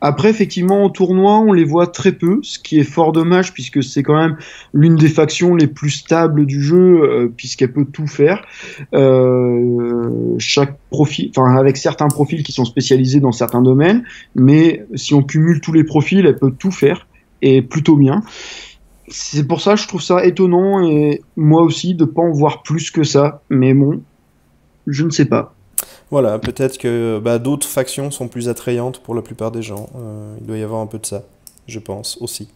Après, effectivement, en tournoi, on les voit très peu, ce qui est fort dommage puisque c'est quand même l'une des factions les plus stables du jeu, puisqu'elle peut tout faire. Chaque profil, enfin avec certains profils qui sont spécialisés dans certains domaines, mais si on cumule tous les profils, elle peut tout faire et plutôt bien. C'est pour ça que je trouve ça étonnant et moi aussi de pas en voir plus que ça. Mais bon, je ne sais pas. Voilà, peut-être que bah, d'autres factions sont plus attrayantes pour la plupart des gens. Il doit y avoir un peu de ça, je pense aussi.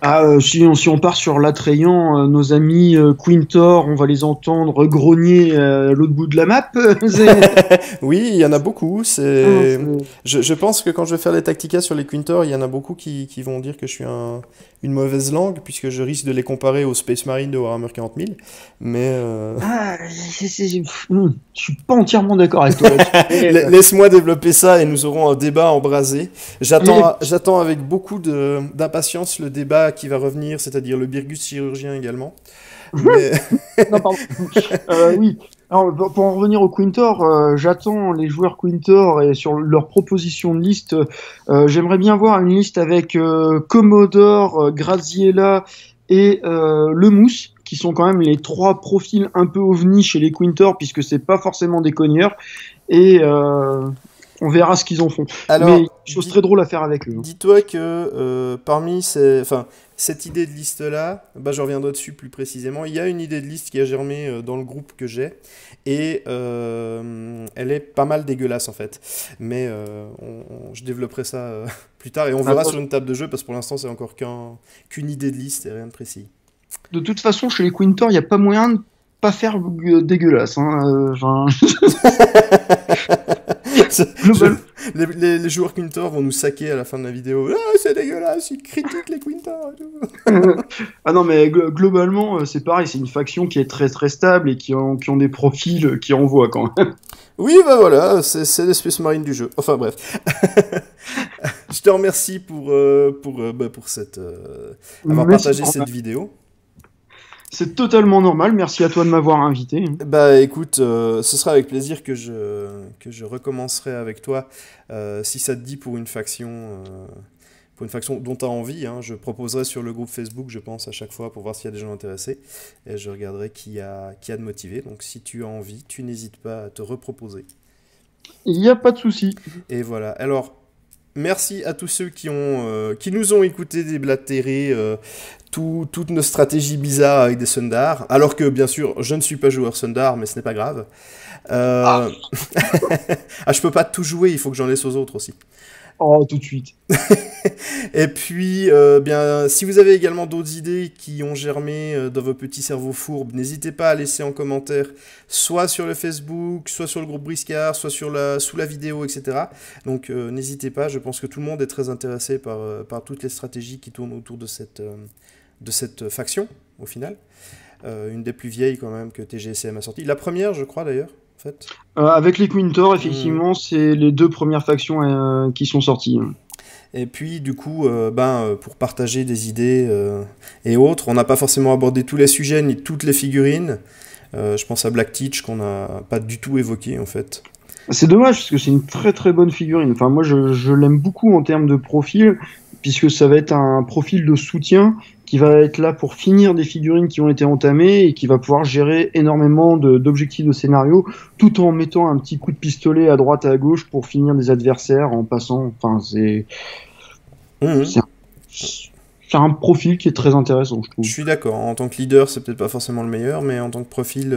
Ah, si on part sur l'attrayant, nos amis Quintor, on va les entendre grogner à l'autre bout de la map. Oui, il y en a beaucoup. Non, Je pense que quand je vais faire les tacticas sur les Quintors, il y en a beaucoup qui vont dire que je suis une mauvaise langue, puisque je risque de les comparer aux Space Marines de Warhammer 40 000. Mais Ah, je suis pas entièrement d'accord avec toi là-dessus. laisse-moi développer ça et nous aurons un débat embrasé. Mais, J'attends avec beaucoup d'impatience le débat qui va revenir, c'est-à-dire le Birgus chirurgien également. Mais non, pardon. Oui. Alors, pour en revenir au Quintor, j'attends les joueurs Quintor et sur leur proposition de liste. J'aimerais bien voir une liste avec Commodore, Graziella et Lemousse, qui sont quand même les trois profils un peu ovni chez les Quintor, puisque c'est pas forcément des cogneurs. Et on verra ce qu'ils en font. Mais alors, chose très drôle à faire avec eux. dis-toi que enfin, cette idée de liste-là, bah, je reviendrai dessus plus précisément. Il y a une idée de liste qui a germé dans le groupe que j'ai, et elle est pas mal dégueulasse en fait. Mais je développerai ça plus tard, et on verra sur une table de jeu, parce que pour l'instant c'est encore qu'une idée de liste et rien de précis. De toute façon, chez les Quintor, il n'y a pas moyen de pas faire dégueulasse. Hein. Global- Les joueurs Quintor vont nous saquer à la fin de la vidéo. Ah, c'est dégueulasse, ils critiquent les Quintor et tout. Ah non, mais globalement, c'est pareil, c'est une faction qui est très très stable et qui ont des profils qui envoient quand même. Oui, bah voilà, c'est l'espèce marine du jeu. Enfin bref. Je te remercie pour cette, avoir Mais c'est partagé normal. cette vidéo. C'est totalement normal, merci à toi de m'avoir invité. Bah écoute, ce sera avec plaisir que je recommencerai avec toi si ça te dit pour une faction dont tu as envie. Hein. Je proposerai sur le groupe Facebook, je pense, à chaque fois pour voir s'il y a des gens intéressés. Et je regarderai qui a de motivé. Donc si tu as envie, tu n'hésites pas à te reproposer. Il n'y a pas de souci. Et voilà. Alors, merci à tous ceux qui nous ont écouté déblatérer toutes nos stratégies bizarres avec des Sundar. Alors que, bien sûr, je ne suis pas joueur Sundar, mais ce n'est pas grave. Ah, Euh... ah, je peux pas tout jouer, il faut que j'en laisse aux autres aussi. oh, tout de suite. Et puis, bien, si vous avez également d'autres idées qui ont germé dans vos petits cerveaux fourbes, n'hésitez pas à laisser en commentaire, soit sur le Facebook, soit sur le groupe Briscard, soit sous la vidéo, etc. Donc, n'hésitez pas, je pense que tout le monde est très intéressé par toutes les stratégies qui tournent autour de cette faction, au final. Une des plus vieilles, quand même, que TGSM a sorti. La première, je crois, d'ailleurs, en fait. Avec les Quintor, Hmm. effectivement, c'est les deux premières factions qui sont sorties. Et puis, du coup, pour partager des idées et autres, on n'a pas forcément abordé tous les sujets ni toutes les figurines. Je pense à Black Teach qu'on n'a pas du tout évoqué, en fait. C'est dommage, parce que c'est une très très bonne figurine. Enfin, moi, je l'aime beaucoup en termes de profil, puisque ça va être un profil de soutien qui va être là pour finir des figurines qui ont été entamées et qui va pouvoir gérer énormément d'objectifs de scénario, tout en mettant un petit coup de pistolet à droite et à gauche pour finir des adversaires en passant. Enfin, Mhm. c'est un, c'est un profil qui est très intéressant, je Je trouve. suis d'accord. En tant que leader, c'est peut-être pas forcément le meilleur, mais en tant que profil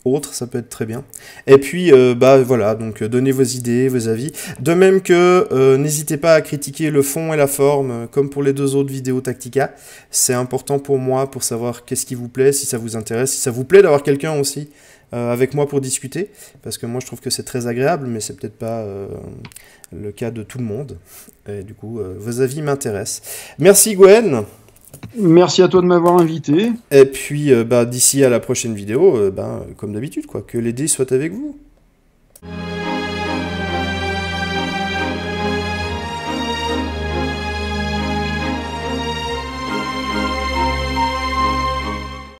autre, ça peut être très bien. Et puis, voilà, donc donnez vos idées, vos avis. De même que n'hésitez pas à critiquer le fond et la forme, comme pour les deux autres vidéos Tactica. C'est important pour moi pour savoir qu'est-ce qui vous plaît, si ça vous intéresse, si ça vous plaît d'avoir quelqu'un aussi avec moi pour discuter, parce que moi je trouve que c'est très agréable, mais c'est peut-être pas le cas de tout le monde. Et du coup, vos avis m'intéressent. Merci Gwen. Merci à toi de m'avoir invité. Et puis, d'ici à la prochaine vidéo, comme d'habitude, quoi, que les dés soient avec vous.